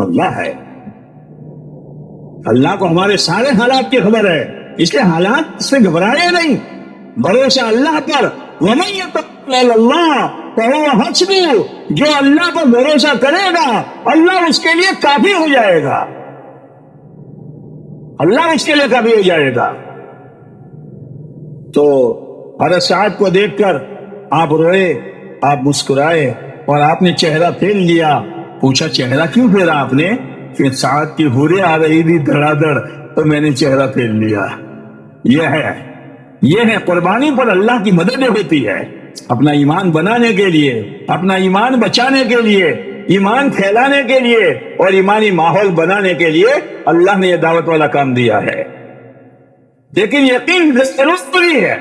اللہ ہے, اللہ کو ہمارے سارے حالات کی خبر ہے, اس لیے حالات سے گھبرائے نہیں, بھروسہ اللہ پر. وَمَن يَتَوَکَّلْ عَلَى اللَّهِ فَهُوَ حَسْبُهُ, جو اللہ پر بھروسہ کرے گا اللہ اس کے لیے کافی ہو جائے گا. اللہ اس کے لیے کافی ہو جائے گا. تو حضرت سعد کو دیکھ کر آپ روئے, آپ مسکرائے, اور آپ نے چہرہ پھیر لیا. پوچھا چہرہ کیوں پھیرا آپ نے؟ کہ سعد کی حوریں آ رہی تھی دھڑا دھڑ, تو میں نے چہرہ پھیر لیا. یہ ہے قربانی پر اللہ کی مدد ہوتی ہے. اپنا ایمان بنانے کے لیے، اپنا ایمان بچانے کے لیے، ایمان پھیلانے کے لیے اور ایمانی ماحول بنانے کے لیے اللہ نے یہ دعوت والا کام دیا ہے۔ لیکن یقین ضروری ہے،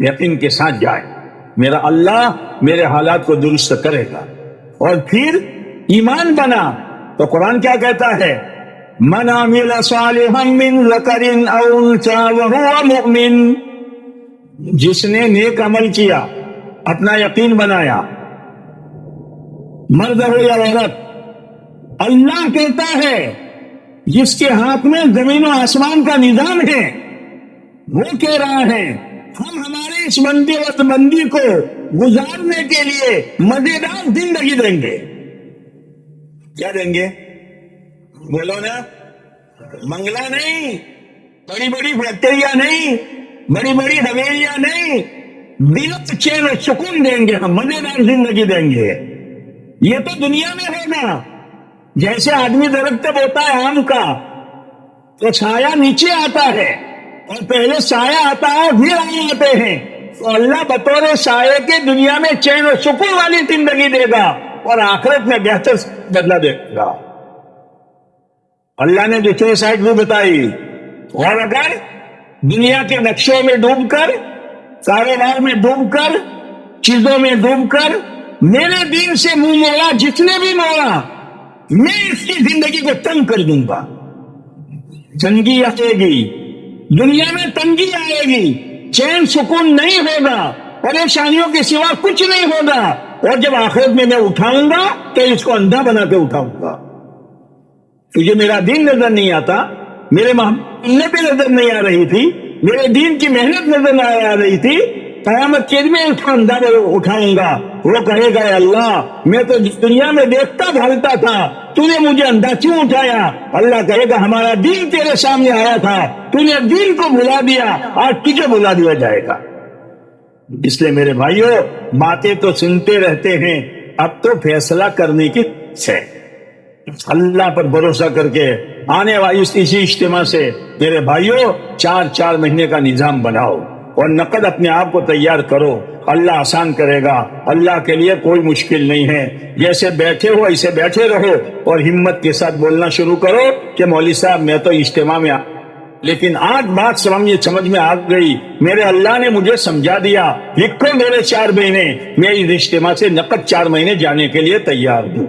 یقین کے ساتھ جائے میرا اللہ میرے حالات کو درست کرے گا۔ اور پھر ایمان بنا تو قرآن کیا کہتا ہے؟ من عمل صالحا من ذکر او انثى وهو مؤمن، جس نے نیک عمل کیا، اپنا یقین بنایا، مرد ہو یا عورت، اللہ کہتا ہے جس کے ہاتھ میں زمین و آسمان کا نظام ہے وہ کہہ رہا ہے ہم ہمارے اس بندے وقت بندی کو گزارنے کے لیے مزیدار زندگی دیں گے۔ کیا دیں گے؟ بولو نا، منگلہ نہیں، بڑی بڑی فیکٹریاں نہیں، بڑی بڑی حویلیاں نہیں، دل چین و سکون دیں گے، ہم مزیدار زندگی دیں گے۔ یہ تو دنیا میں ہوگا۔ جیسے آدمی درخت بوتا ہے آم کا تو سایہ نیچے آتا ہے اور پہلے سایہ آتا ہے پھر آم آتے ہیں، تو اللہ بطور سایہ کے دنیا میں چین و سکون والی زندگی دے گا اور آخرت میں بہتر بدلہ دے گا۔ اللہ نے دوسرے سائڈ بھی بتائی، اور اگر دنیا کے نقشوں میں ڈوب کر، کاروبار میں ڈوب کر، چیزوں میں ڈوب کر میرے دین سے منہ موڑا جس نے بھی موڑا، میں اس کی زندگی کو تنگ کر دوں گا۔ تنگی آئے گی، دنیا میں تنگی آئے گی، چین سکون نہیں ہوگا، پریشانیوں کے سوا کچھ نہیں ہوگا، اور جب آخرت میں اٹھاؤں گا تو اس کو اندھا بنا کے اٹھاؤں گا۔ تجھے میرا دین نظر نہیں آتا، میرے محبت پہ نظر نہیں آ رہی تھی، میرے دین کی محنت نظر نہیں آ رہی تھی، قیامت کے دن میں اس کو اندھا اٹھاؤں گا۔ وہ کہے گا اللہ میں تو دنیا میں دیکھتا بھالتا تھا، تو نے مجھے اندھا کیوں اٹھایا؟ اللہ کہے گا ہمارا دین تیرے سامنے آیا تھا، تو نے دین کو بھلا دیا، آج تجھے بھلا دیا جائے گا۔ اس لیے میرے بھائیوں، باتیں تو سنتے رہتے ہیں، اب تو فیصلہ کرنے کی ہے۔ اللہ پر بھروسہ کر کے آنے والی اسی اجتماع سے میرے بھائیوں 4 مہینے کا نظام بناؤ اور نقد اپنے آپ کو تیار کرو، اللہ آسان کرے گا۔ اللہ کے لیے کوئی مشکل نہیں ہے، جیسے بیٹھے ہو ایسے بیٹھے رہو اور ہمت کے ساتھ بولنا شروع کرو کہ مولوی صاحب میں تو اجتماع میں لیکن آج بات سمجھ میں آ گئی، میرے اللہ نے مجھے سمجھا دیا، لکھو میرے 4 مہینے، میں اس اجتماع سے نقد 4 مہینے جانے کے لیے تیار ہوں۔